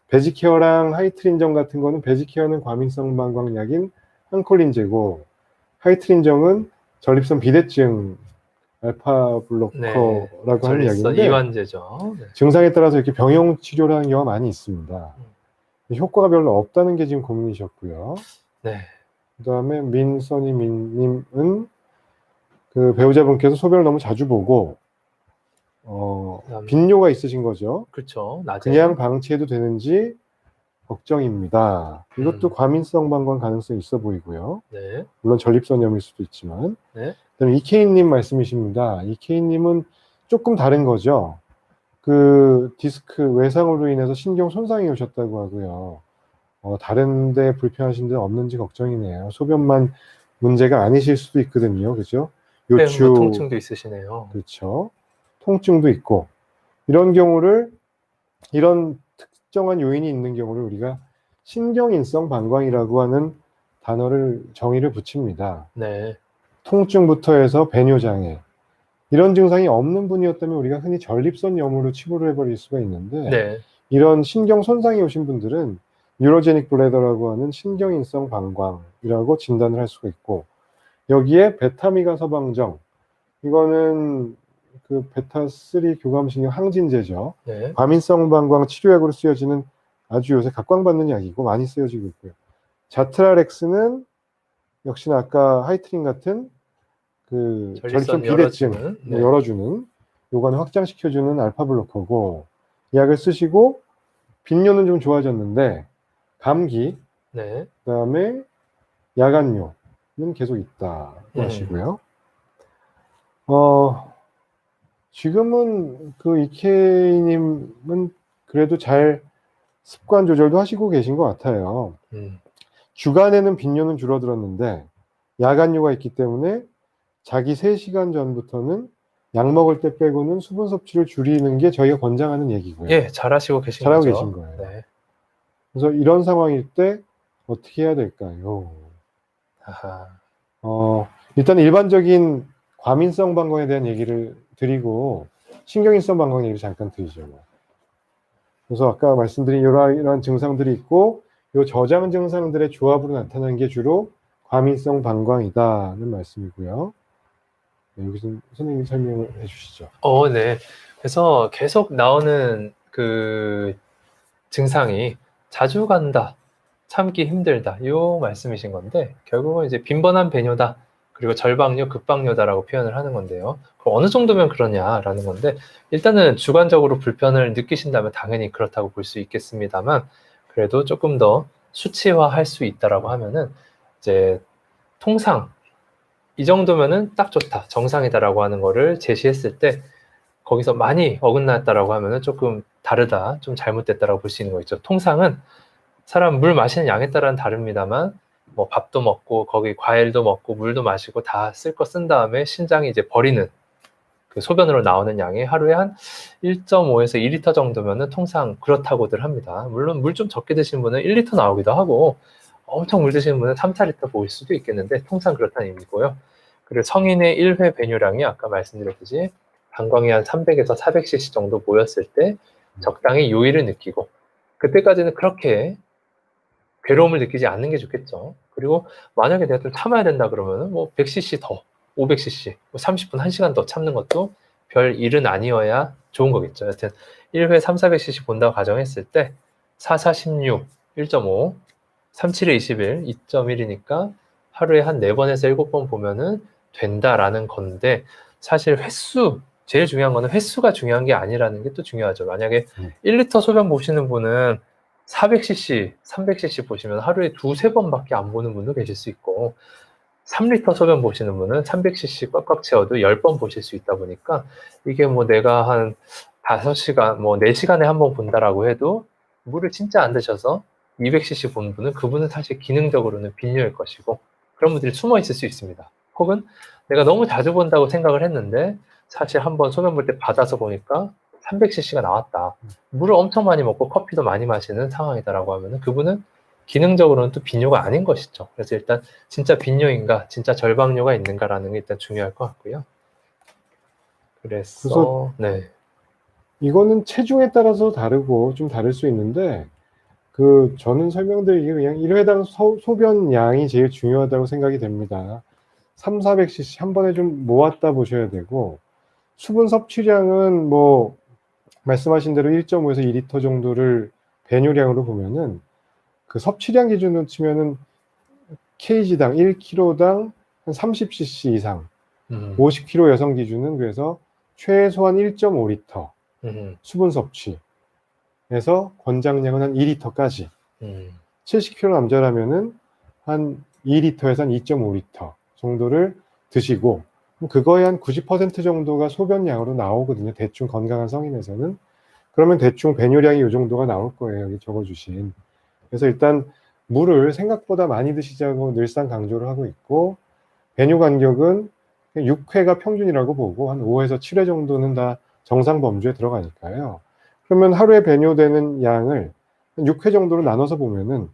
베지케어랑 하이트린정 같은 거는, 베지케어는 과민성 방광약인 한콜린제고 하이트린정은 전립선 비대증 알파 블로커라고 하는 약인데 이완제죠. 네. 증상에 따라서 이렇게 병용 치료를 하는 경우가 많이 있습니다. 효과가 별로 없다는 게 지금 고민이셨고요. 네. 그 다음에 민서니님은 그 배우자분께서 소변을 너무 자주 보고 빈뇨가 있으신 거죠. 그렇죠. 낮에. 그냥 방치해도 되는지 걱정입니다. 이것도 과민성 방광 가능성이 있어 보이고요. 네. 물론 전립선염일 수도 있지만. 네. 그다음에 이케이님 말씀이십니다. 이케이님은 조금 다른 거죠. 그 디스크 외상으로 인해서 신경 손상이 오셨다고 하고요. 다른 데 불편하신 데는 없는지 걱정이네요. 소변만 문제가 아니실 수도 있거든요. 그죠? 요추. 뭐 통증도 있으시네요. 그렇죠. 통증도 있고. 이런 경우를, 이런 특정한 요인이 있는 경우를 우리가 신경인성 방광이라고 하는 단어를 정의를 붙입니다. 네. 통증부터 해서 배뇨장애, 이런 증상이 없는 분이었다면 우리가 흔히 전립선염으로 치부를 해버릴 수가 있는데, 네. 이런 신경 손상이 오신 분들은 뉴로제닉 블레더라고 하는 신경인성 방광이라고 진단을 할 수가 있고, 여기에 베타미가 서방정, 이거는 그 베타3 교감신경 항진제죠. 네. 과민성 방광 치료약으로 쓰여지는 아주 요새 각광받는 약이고 많이 쓰여지고 있고요. 자트라렉스는 역시나 아까 하이트린 같은 그 전립선 전립선 비대증 열어주는, 뭐 네. 열어주는 요관을 확장시켜주는 알파 블로커고, 이 약을 쓰시고 빈뇨는 좀 좋아졌는데 감기, 네. 그다음에 야간뇨는 계속 있다고 음. 하시고요. 지금은 그 이케이님은 그래도 잘 습관 조절도 하시고 계신 것 같아요. 음. 주간에는 빈뇨는 줄어들었는데 야간뇨가 있기 때문에 자기 3시간 전부터는 약 먹을 때 빼고는 수분 섭취를 줄이는 게 저희가 권장하는 얘기고요. 예, 잘하시고 계신 잘하고 거죠. 계신 거예요. 네. 그래서 이런 상황일 때 어떻게 해야 될까요? 아하. 일단 일반적인 과민성 방광에 대한 얘기를 드리고 신경인성 방광 얘기를 잠깐 드리죠. 그래서 아까 말씀드린 이러한 증상들이 있고, 이 저장 증상들의 조합으로 나타나는 게 주로 과민성 방광이다는 말씀이고요. 네, 여기서 선생님이 설명을 해주시죠. 네. 그래서 계속 나오는 그 증상이 자주 간다, 참기 힘들다, 요 말씀이신 건데, 결국은 이제 빈번한 배뇨다, 그리고 절박뇨, 급박뇨다라고 표현을 하는 건데요. 그럼 어느 정도면 그러냐라는 건데, 일단은 주관적으로 불편을 느끼신다면 당연히 그렇다고 볼 수 있겠습니다만, 그래도 조금 더 수치화할 수 있다라고 하면은, 이제 통상 이 정도면은 딱 좋다, 정상이다라고 하는 거를 제시했을 때, 거기서 많이 어긋났다라고 하면은 조금 다르다, 좀 잘못됐다라고 볼 수 있는 거겠죠. 통상은 사람 물 마시는 양에 따라는 다릅니다만, 뭐 밥도 먹고 거기 과일도 먹고 물도 마시고 다 쓸 거 쓴 다음에 신장이 이제 버리는 그 소변으로 나오는 양이 하루에 한 1.5에서 2리터 정도면은 통상 그렇다고들 합니다. 물론 물 좀 적게 드시는 분은 1리터 나오기도 하고, 엄청 물 드시는 분은 3, 4리터 보일 수도 있겠는데 통상 그렇다는 의미고요. 그리고 성인의 1회 배뇨량이 아까 말씀드렸듯이 방광이 한 300에서 400cc 정도 모였을 때 적당히 요의를 느끼고, 그때까지는 그렇게 괴로움을 느끼지 않는 게 좋겠죠. 그리고 만약에 내가 좀 참아야 된다 그러면은 뭐 100cc 더, 500cc, 뭐 30분, 1시간 더 참는 것도 별 일은 아니어야 좋은 거겠죠. 여튼 1회 3, 400cc 본다고 가정했을 때 4, 4, 16, 1.5, 3, 7에 21, 2.1이니까 하루에 한 4번에서 7번 보면은 된다라는 건데, 사실 횟수, 제일 중요한 거는 횟수가 중요한 게 아니라는 게 또 중요하죠. 만약에 1리터 소변 보시는 분은 400cc, 300cc 보시면 하루에 2, 3번밖에 안 보는 분도 계실 수 있고, 3리터 소변 보시는 분은 300cc 꽉꽉 채워도 10번 보실 수 있다 보니까, 이게 뭐 내가 한 5시간, 뭐 4시간에 한 번 본다라고 해도 물을 진짜 안 드셔서 200cc 본 분은, 그분은 사실 기능적으로는 빈뇨일 것이고, 그런 분들이 숨어 있을 수 있습니다. 혹은 내가 너무 자주 본다고 생각을 했는데 사실 한번 소변 볼 때 받아서 보니까 300cc가 나왔다, 물을 엄청 많이 먹고 커피도 많이 마시는 상황이다라고 하면은 그분은 기능적으로는 또 빈뇨가 아닌 것이죠. 그래서 일단 진짜 빈뇨인가, 진짜 절박뇨가 있는가라는 게 일단 중요할 것 같고요. 그래서 그래서 네. 이거는 체중에 따라서 다르고 좀 다를 수 있는데, 그 저는 설명드리기 그냥 1회당 소변 양이 제일 중요하다고 생각이 됩니다. 3, 400cc 한 번에 좀 모았다 보셔야 되고, 수분 섭취량은 뭐 말씀하신 대로 1.5에서 2리터 정도를 배뇨량으로 보면은, 그 섭취량 기준으로 치면은 kg당 1kg당 한 30cc 이상, 50kg 여성 기준은 그래서 최소한 1.5리터 수분 섭취에서 권장량은 한 2리터까지, 70kg 남자라면은 한 2리터에서 한 2.5리터 정도를 드시고, 그거의 한 90% 정도가 소변량으로 나오거든요. 대충 건강한 성인에서는. 그러면 대충 배뇨량이 이 정도가 나올 거예요. 여기 적어주신. 그래서 일단 물을 생각보다 많이 드시자고 늘상 강조를 하고 있고, 배뇨 간격은 6회가 평균이라고 보고 한 5에서 7회 정도는 다 정상 범주에 들어가니까요. 그러면 하루에 배뇨되는 양을 한 6회 정도로 나눠서 보면은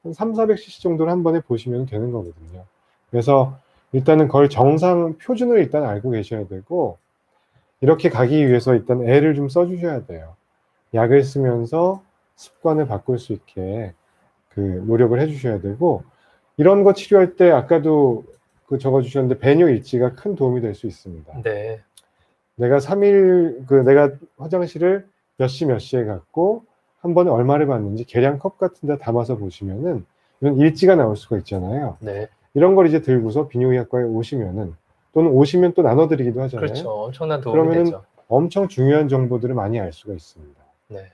한 3, 400cc 정도를 한 번에 보시면 되는 거거든요. 그래서 일단은 그걸 정상 표준을 일단 알고 계셔야 되고, 이렇게 가기 위해서 일단 애를 좀 써주셔야 돼요. 약을 쓰면서 습관을 바꿀 수 있게 그 노력을 해주셔야 되고, 이런 거 치료할 때 아까도 그 적어주셨는데 배뇨 일지가 큰 도움이 될 수 있습니다. 네. 내가 3일 내가 화장실을 몇 시에 갔고 한 번에 얼마를 봤는지 계량컵 같은 데 담아서 보시면은 이런 일지가 나올 수가 있잖아요. 네. 이런 걸 이제 들고서 비뇨기과에 오시면은, 또는 오시면 또 나눠드리기도 하잖아요. 그렇죠. 엄청난 도움이 그러면은 되죠. 엄청 중요한 정보들을 많이 알 수가 있습니다. 네.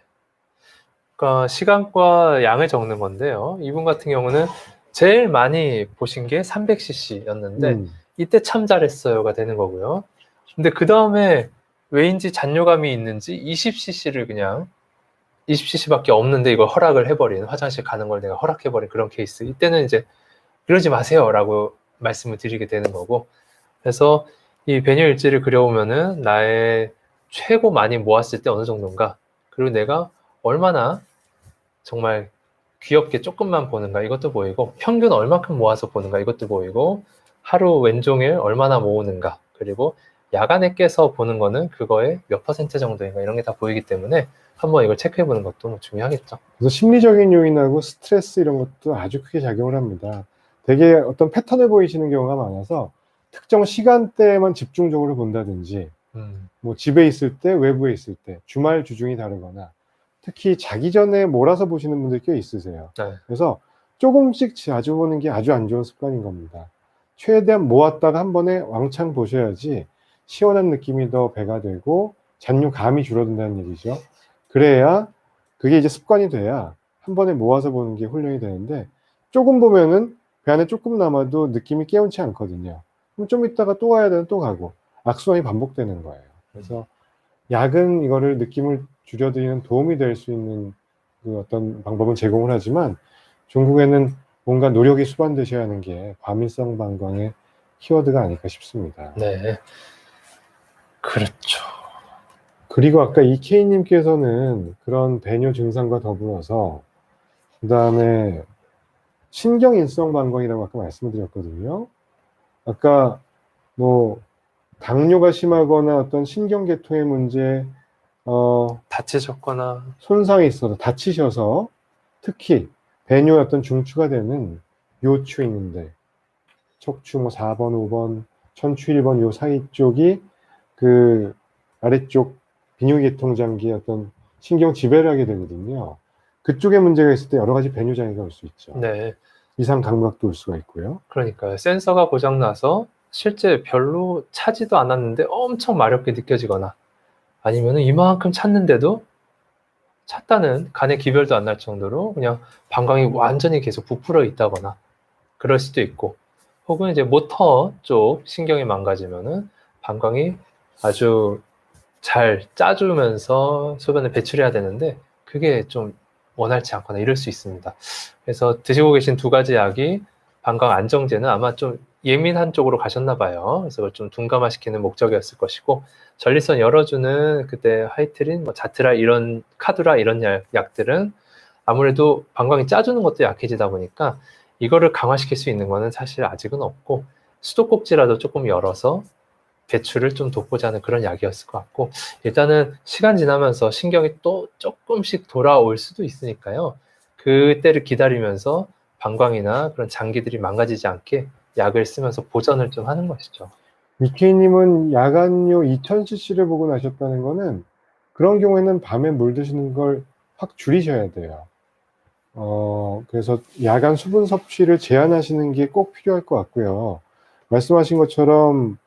그러니까 시간과 양을 적는 건데요. 이분 같은 경우는 제일 많이 보신 게 300cc였는데 이때 참 잘했어요가 되는 거고요. 근데 그 다음에 왜인지 잔뇨감이 있는지 20cc를 그냥 20cc밖에 없는데 이걸 허락을 해버린, 화장실 가는 걸 내가 허락해버린 그런 케이스. 이때는 이제 그러지 마세요라고 말씀을 드리게 되는 거고, 그래서 이 배뇨 일지를 그려보면은 나의 최고 많이 모았을 때 어느 정도인가, 그리고 내가 얼마나 정말 귀엽게 조금만 보는가 이것도 보이고, 평균 얼마큼 모아서 보는가 이것도 보이고, 하루 왼종일 얼마나 모으는가, 그리고 야간에 깨서 보는 거는 그거의 몇 퍼센트 정도인가, 이런 게 다 보이기 때문에 한번 이걸 체크해 보는 것도 뭐 중요하겠죠. 그래서 심리적인 요인하고 스트레스 이런 것도 아주 크게 작용을 합니다. 되게 어떤 패턴을 보이시는 경우가 많아서 특정 시간대에만 집중적으로 본다든지, 뭐 집에 있을 때, 외부에 있을 때, 주말 주중이 다르거나, 특히 자기 전에 몰아서 보시는 분들 꽤 있으세요. 네. 그래서 조금씩 자주 보는 게 아주 안 좋은 습관인 겁니다. 최대한 모았다가 한 번에 왕창 보셔야지 시원한 느낌이 더 배가 되고 잔뇨감이 줄어든다는 얘기죠. 그래야, 그게 이제 습관이 돼야 한 번에 모아서 보는 게 훈련이 되는데, 조금 보면은 배 안에 조금 남아도 느낌이 개운치 않거든요. 그럼 좀 있다가 또 가야 되는, 또 가고 악순환이 반복되는 거예요. 그래서 약은 이거를 느낌을 줄여드리는 도움이 될 수 있는 그 어떤 방법은 제공을 하지만, 중국에는 뭔가 노력이 수반되셔야 하는 게 과민성 방광의 키워드가 아닐까 싶습니다. 네. 그렇죠. 그리고 아까 이케이님께서는 그런 배뇨 증상과 더불어서 그 다음에 신경일성 방광이라고 아까 말씀을 드렸거든요. 아까 뭐 당뇨가 심하거나 어떤 신경계통의 문제, 다치셨거나, 손상이 있어서 다치셔서 특히 배뇨의 어떤 중추가 되는 요추 있는데, 척추 뭐 4번, 5번, 천추 1번 요 사이 쪽이 그 아래쪽 비뇨기통장기의 어떤 신경 지배를 하게 되거든요. 그쪽에 문제가 있을 때 여러 가지 배뇨 장애가 올 수 있죠. 네. 이상 감각도 올 수가 있고요. 그러니까요. 센서가 고장나서 실제 별로 차지도 않았는데 엄청 마렵게 느껴지거나, 아니면은 이만큼 찼는데도 찼다는 간의 기별도 안 날 정도로 그냥 방광이 완전히 계속 부풀어 있다거나 그럴 수도 있고, 혹은 이제 모터 쪽 신경이 망가지면은 방광이 아주 잘 짜주면서 소변을 배출해야 되는데 그게 좀 원활치 않거나 이럴 수 있습니다. 그래서 드시고 계신 두 가지 약이 방광 안정제는 아마 좀 예민한 쪽으로 가셨나 봐요. 그래서 그걸 좀 둔감화시키는 목적이었을 것이고, 전립선 열어주는 그때 하이트린, 뭐 자트라 이런, 카두라 이런 약들은 아무래도 방광이 짜주는 것도 약해지다 보니까 이거를 강화시킬 수 있는 거는 사실 아직은 없고, 수도꼭지라도 조금 열어서 배출을 좀 돕고자 하는 그런 약이었을 것 같고, 일단은 시간 지나면서 신경이 또 조금씩 돌아올 수도 있으니까요. 그때를 기다리면서 방광이나 그런 장기들이 망가지지 않게 약을 쓰면서 보전을 좀 하는 것이죠. 이케이님은 야간요 2000cc를 보고 나셨다는 거는, 그런 경우에는 밤에 물 드시는 걸 확 줄이셔야 돼요. 그래서 야간 수분 섭취를 제한하시는 게 꼭 필요할 것 같고요. 말씀하신 것처럼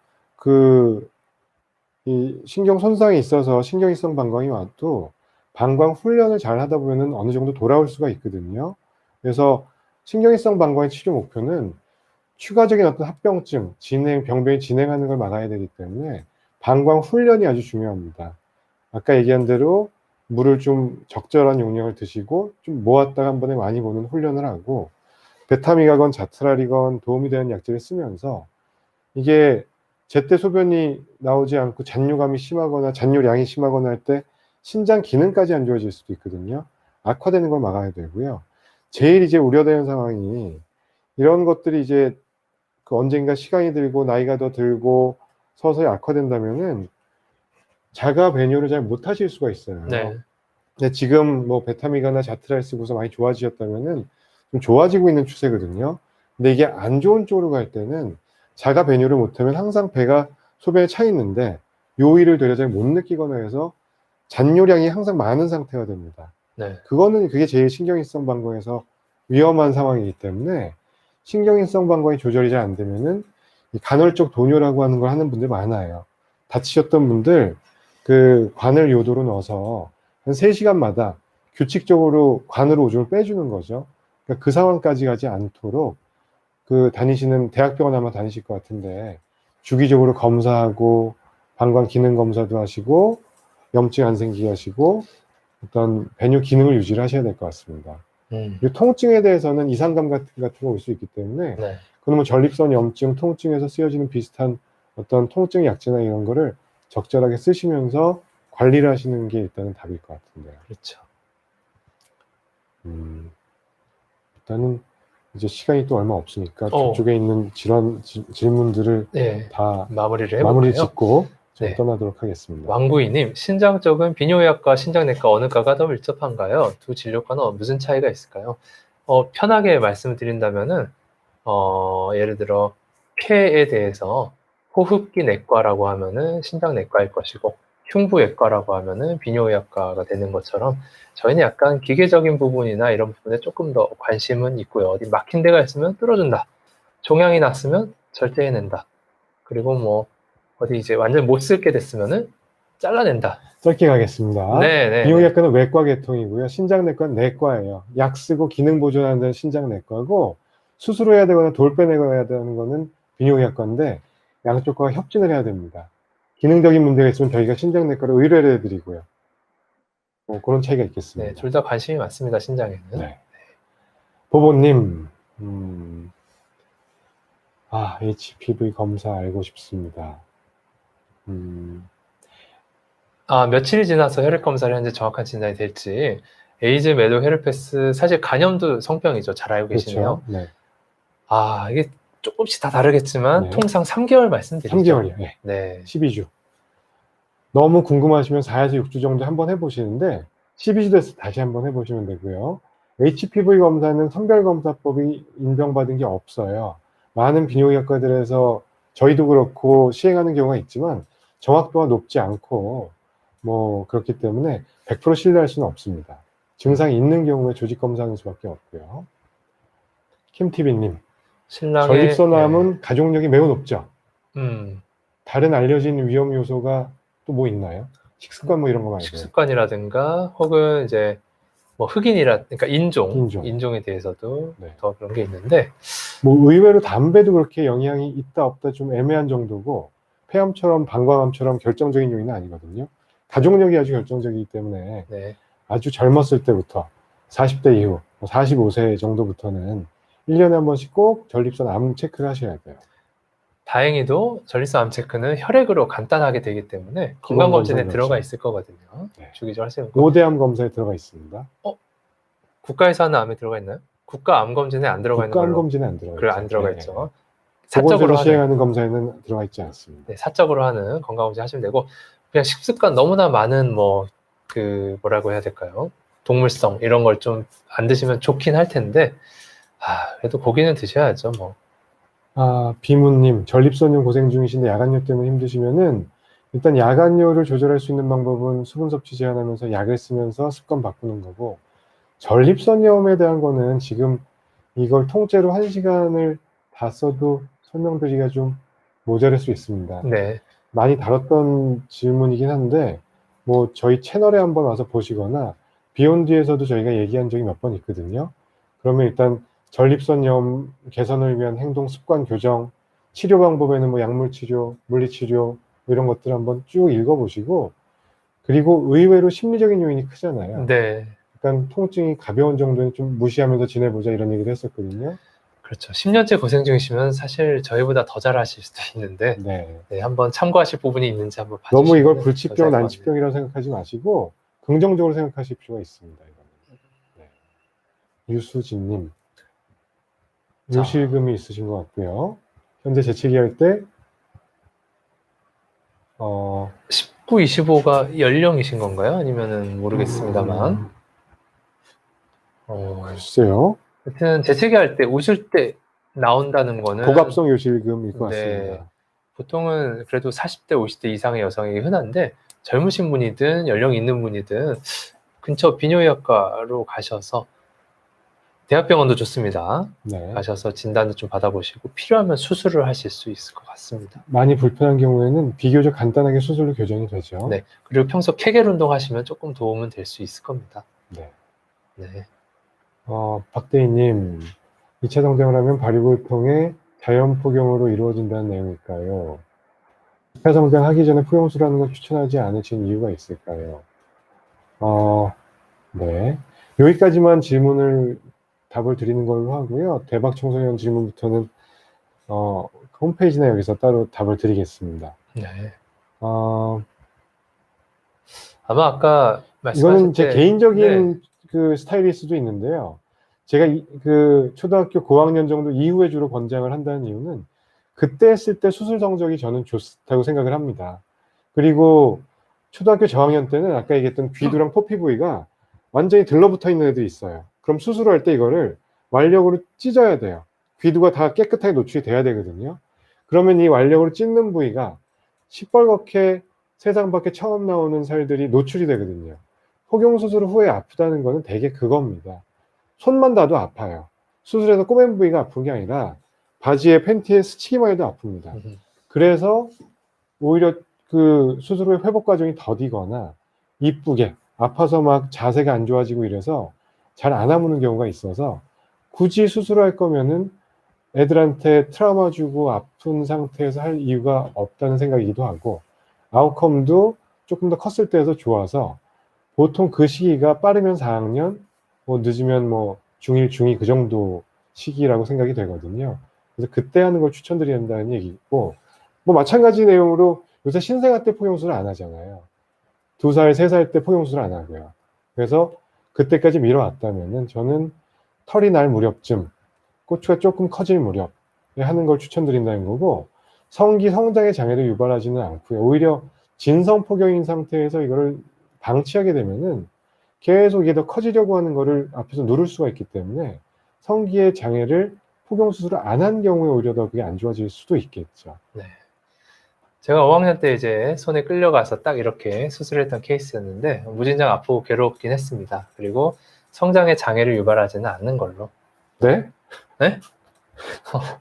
이 신경 손상이 있어서 신경이성 방광이 와도 방광 훈련을 잘 하다 보면은 어느 정도 돌아올 수가 있거든요. 그래서 신경이성 방광의 치료 목표는 추가적인 어떤 합병증, 병변이 진행하는 걸 막아야 되기 때문에 방광 훈련이 아주 중요합니다. 아까 얘기한 대로 물을 좀 적절한 용량을 드시고 좀 모았다가 한 번에 많이 보는 훈련을 하고, 베타미가건 자트랄이건 도움이 되는 약들을 쓰면서 이게 제때 소변이 나오지 않고 잔뇨감이 심하거나 잔뇨량이 심하거나 할 때 신장 기능까지 안 좋아질 수도 있거든요. 악화되는 걸 막아야 되고요. 제일 이제 우려되는 상황이, 이런 것들이 이제 언젠가 시간이 들고 나이가 더 들고 서서히 악화된다면은 자가 배뇨를 잘 못하실 수가 있어요. 네. 근데 지금 뭐 베타미가나 자트랄 쓰고서 많이 좋아지셨다면은 좀 좋아지고 있는 추세거든요. 근데 이게 안 좋은 쪽으로 갈 때는 자가 배뇨를 못하면 항상 배가 소변에 차 있는데 요일을 되려 잘 못 느끼거나 해서 잔뇨량이 항상 많은 상태가 됩니다. 네. 그게 제일 신경일성 방광에서 위험한 상황이기 때문에 신경인성 방광이 조절이 잘 안 되면은 이 간헐적 도뇨라고 하는 걸 하는 분들 많아요. 다치셨던 분들 그 관을 요도로 넣어서 한 3시간마다 규칙적으로 관으로 오줌을 빼주는 거죠. 그러니까 그 상황까지 가지 않도록 그 다니시는 대학병원 아마 다니실 것 같은데 주기적으로 검사하고 방광 기능 검사도 하시고 염증 안 생기게 하시고 어떤 배뇨 기능을 유지를 하셔야 될 것 같습니다. 그리고 통증에 대해서는 이상감 같은 거 올 수 있기 때문에 네. 그건 뭐 전립선 염증, 통증에서 쓰여지는 비슷한 어떤 통증 약제나 이런 거를 적절하게 쓰시면서 관리를 하시는 게 일단은 답일 것 같은데요. 그렇죠. 일단은 이제 시간이 또 얼마 없으니까 어. 저쪽에 있는 질문들을 네. 다 마무리를 마무리 해볼까요? 짓고 좀 네. 떠나도록 하겠습니다. 왕구이님, 신장 쪽은 비뇨의학과 신장내과 어느과가 더 밀접한가요? 두 진료과는 무슨 차이가 있을까요? 편하게 말씀드린다면은 예를 들어 폐에 대해서 호흡기 내과라고 하면은 신장내과일 것이고 흉부외과라고 하면은 비뇨의학과가 되는 것처럼 저희는 약간 기계적인 부분이나 이런 부분에 조금 더 관심은 있고요. 어디 막힌 데가 있으면 뚫어준다. 종양이 났으면 절제해낸다. 그리고 뭐 어디 이제 완전 못 쓸게 됐으면은 잘라낸다. 짧게 가겠습니다. 네. 비뇨기과는 외과 계통이고요. 신장내과는 내과예요. 약 쓰고 기능 보존하는 데는 신장내과고 수술을 해야 되거나 돌 빼내야 되는 거는 비뇨기과인데 양쪽 과가 협진을 해야 됩니다. 기능적인 문제가 있으면 저희가 신장내과로 의뢰를 해드리고요. 그런 차이가 있겠습니다. 네, 둘 다 관심이 많습니다. 신장에는. 네. 보보님, HPV 검사 알고 싶습니다. 며칠이 지나서 혈액 검사를 했는데 정확한 진단이 될지. 에이즈, 메도, 헤르페스, 사실 간염도 성병이죠. 잘 알고 계시네요. 그렇죠. 네. 이게 조금씩 다 다르겠지만 네. 통상 3개월 말씀드리죠. 3개월이요. 네. 12주. 너무 궁금하시면 4에서 6주 정도 한번 해보시는데 12주 돼서 다시 한번 해보시면 되고요. HPV 검사는 선별검사법이 인정받은 게 없어요. 많은 비뇨기과들에서 저희도 그렇고 시행하는 경우가 있지만 정확도가 높지 않고 뭐 그렇기 때문에 100% 신뢰할 수는 없습니다. 증상이 있는 경우에 조직검사하는 수밖에 없고요. 김TV님, 전립선암은 가족력이 매우 높죠. 다른 알려진 위험 요소가 또 뭐 있나요? 식습관 뭐 이런 거 말고. 식습관이라든가 혹은 이제 뭐 그러니까 인종에 대해서도 네. 더 그런 게 있는데 뭐 의외로 담배도 그렇게 영향이 있다 없다 좀 애매한 정도고 폐암처럼 방광암처럼 결정적인 요인은 아니거든요. 가족력이 아주 결정적이기 때문에 네. 아주 젊었을 때부터 40대 이후 45세 정도부터는 1년에 한 번씩 꼭 전립선 암 체크를 하셔야 돼요. 다행히도 전립선 암 체크는 혈액으로 간단하게 되기 때문에 건강검진에 들어가 있을 거거든요. 네. 주기적으로 하시는 거. 5대암 검사에 들어가 있습니다. 국가에서 하는 암에 들어가 있나요? 국가 암 검진에 안 들어가 있는 걸로. 국가 암 검진에 안 들어가 있죠. 안 들어가 있죠. 사적으로 시행하는 검사에는 들어가 있지 않습니다. 네, 사적으로 하는 건강검진 하시면 되고 그냥 식습관 너무나 많은 뭐라고 해야 될까요? 동물성 이런 걸 좀 안 드시면 좋긴 할 텐데 그래도 고기는 드셔야죠. 뭐. 비무님, 전립선염 고생 중이신데 야간뇨 때문에 힘드시면은 일단 야간뇨를 조절할 수 있는 방법은 수분 섭취 제한하면서 약을 쓰면서 습관 바꾸는 거고 전립선염에 대한 거는 지금 이걸 통째로 1시간을 다 써도 설명드리기가 좀 모자랄 수 있습니다. 네. 많이 다뤘던 질문이긴 한데 뭐 저희 채널에 한번 와서 보시거나 비욘드에서도 저희가 얘기한 적이 몇 번 있거든요. 그러면 일단 전립선염 개선을 위한 행동 습관 교정, 치료 방법에는 뭐 약물 치료, 물리 치료 이런 것들 한번 쭉 읽어보시고 그리고 의외로 심리적인 요인이 크잖아요. 네. 약간 통증이 가벼운 정도는 좀 무시하면서 지내보자 이런 얘기를 했었거든요. 그렇죠. 10년째 고생 중이시면 사실 저희보다 더 잘하실 수도 있는데 네, 한번 참고하실 부분이 있는지 한번 봐주시면 너무 이걸 불치병, 난치병이라고 생각하지 마시고 긍정적으로 생각하실 필요가 있습니다. 네. 유수진님, 요실금이 있으신 것 같고요. 현재 재채기할 때 19, 25가 연령이신 건가요? 아니면은 모르겠습니다만. 글쎄요. 하여튼 재채기할 때 웃을 때 나온다는 거는 복압성 요실금일 것 네, 같습니다. 보통은 그래도 40대, 50대 이상의 여성에게 흔한데 젊으신 분이든 연령 있는 분이든 근처 비뇨기과로 가셔서 대학병원도 좋습니다. 네. 가셔서 진단도 좀 받아보시고 필요하면 수술을 하실 수 있을 것 같습니다. 많이 불편한 경우에는 비교적 간단하게 수술로 교정이 되죠. 네. 그리고 평소 케겔 운동 하시면 조금 도움은 될 수 있을 겁니다. 네. 네. 박대희님, 2차 성장을 하면 발육을 통해 자연 포경으로 이루어진다는 내용일까요? 2차 성장하기 전에 포경술하는 걸 추천하지 않으신 이유가 있을까요? 네. 여기까지만 질문을 답을 드리는 걸로 하고요. 대박 청소년 질문부터는 홈페이지나 여기서 따로 답을 드리겠습니다. 네. 어, 아마 아까 이거는 말씀하실 제 때 개인적인 그 스타일일 수도 있는데요. 제가 그 초등학교 고학년 정도 이후에 주로 권장을 한다는 이유는 그때 했을 때 수술 성적이 저는 좋다고 생각을 합니다. 그리고 초등학교 저학년 때는 아까 얘기했던 귀두랑 포피 부위가 완전히 들러붙어 있는 애들이 있어요. 그럼 수술을 할 때 이거를 완력으로 찢어야 돼요. 귀두가 다 깨끗하게 노출이 돼야 되거든요. 그러면 이 완력으로 찢는 부위가 시뻘겋게 세상 밖에 처음 나오는 살들이 노출이 되거든요. 포경 수술 후에 아프다는 거는 대개 그겁니다. 손만 닿아도 아파요. 수술해서 꼬맨 부위가 아픈 게 아니라 바지에 팬티에 스치기만 해도 아픕니다. 그래서 오히려 그 수술 후에 회복 과정이 더디거나 이쁘게 아파서 막 자세가 안 좋아지고 이래서 잘 안 아무는 경우가 있어서 굳이 수술할 거면은 애들한테 트라우마 주고 아픈 상태에서 할 이유가 없다는 생각이기도 하고 아웃컴도 조금 더 컸을 때에서 좋아서 보통 그 시기가 빠르면 4학년, 뭐 늦으면 뭐 중1, 중2 그 정도 시기라고 생각이 되거든요. 그래서 그때 하는 걸 추천드린다는 얘기고, 뭐 마찬가지 내용으로 요새 신생아 때 포경술을 안 하잖아요. 2살, 3살 때 포경술을 안 하고요. 그래서 그때까지 미뤄왔다면은 저는 털이 날 무렵쯤, 고추가 조금 커질 무렵에 하는 걸 추천드린다는 거고, 성기 성장의 장애를 유발하지는 않고요. 오히려 진성 포경인 상태에서 이거를 방치하게 되면은 계속 이게 더 커지려고 하는 거를 앞에서 누를 수가 있기 때문에 성기의 장애를 포경 수술을 안 한 경우에 오히려 더 그게 안 좋아질 수도 있겠죠. 네. 제가 5학년 때 이제 손에 끌려가서 딱 이렇게 수술했던 케이스였는데 무진장 아프고 괴롭긴 했습니다. 그리고 성장의 장애를 유발하지는 않는 걸로. 네? 네?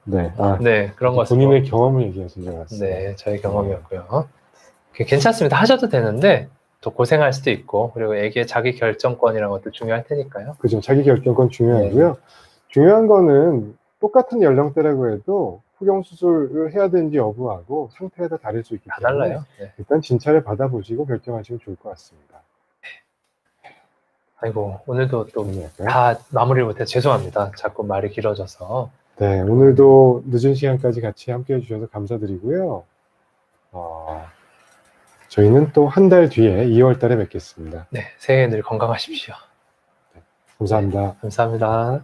네. 네, 그런 것으로. 본인의 경험을 얘기하신 줄 알았어요. 네, 저희 경험이었고요. 괜찮습니다. 하셔도 되는데 더 고생할 수도 있고 그리고 애기의 자기 결정권이라는 것도 중요할 테니까요. 그죠. 자기 결정권 중요하고요. 네. 중요한 거는 똑같은 연령대라고 해도 포경 수술을 해야 되는지 여부하고 상태가 다 다를 수 있기 다 때문에 달라요. 네. 일단 진찰을 받아보시고 결정하시면 좋을 것 같습니다. 아이고, 오늘도 또 네. 다 마무리를 못해서 죄송합니다. 자꾸 말이 길어져서. 네, 오늘도 늦은 시간까지 같이 함께 해주셔서 감사드리고요. 저희는 또 한 달 뒤에 2월 달에 뵙겠습니다. 네, 새해 늘 건강하십시오. 감사합니다. 감사합니다.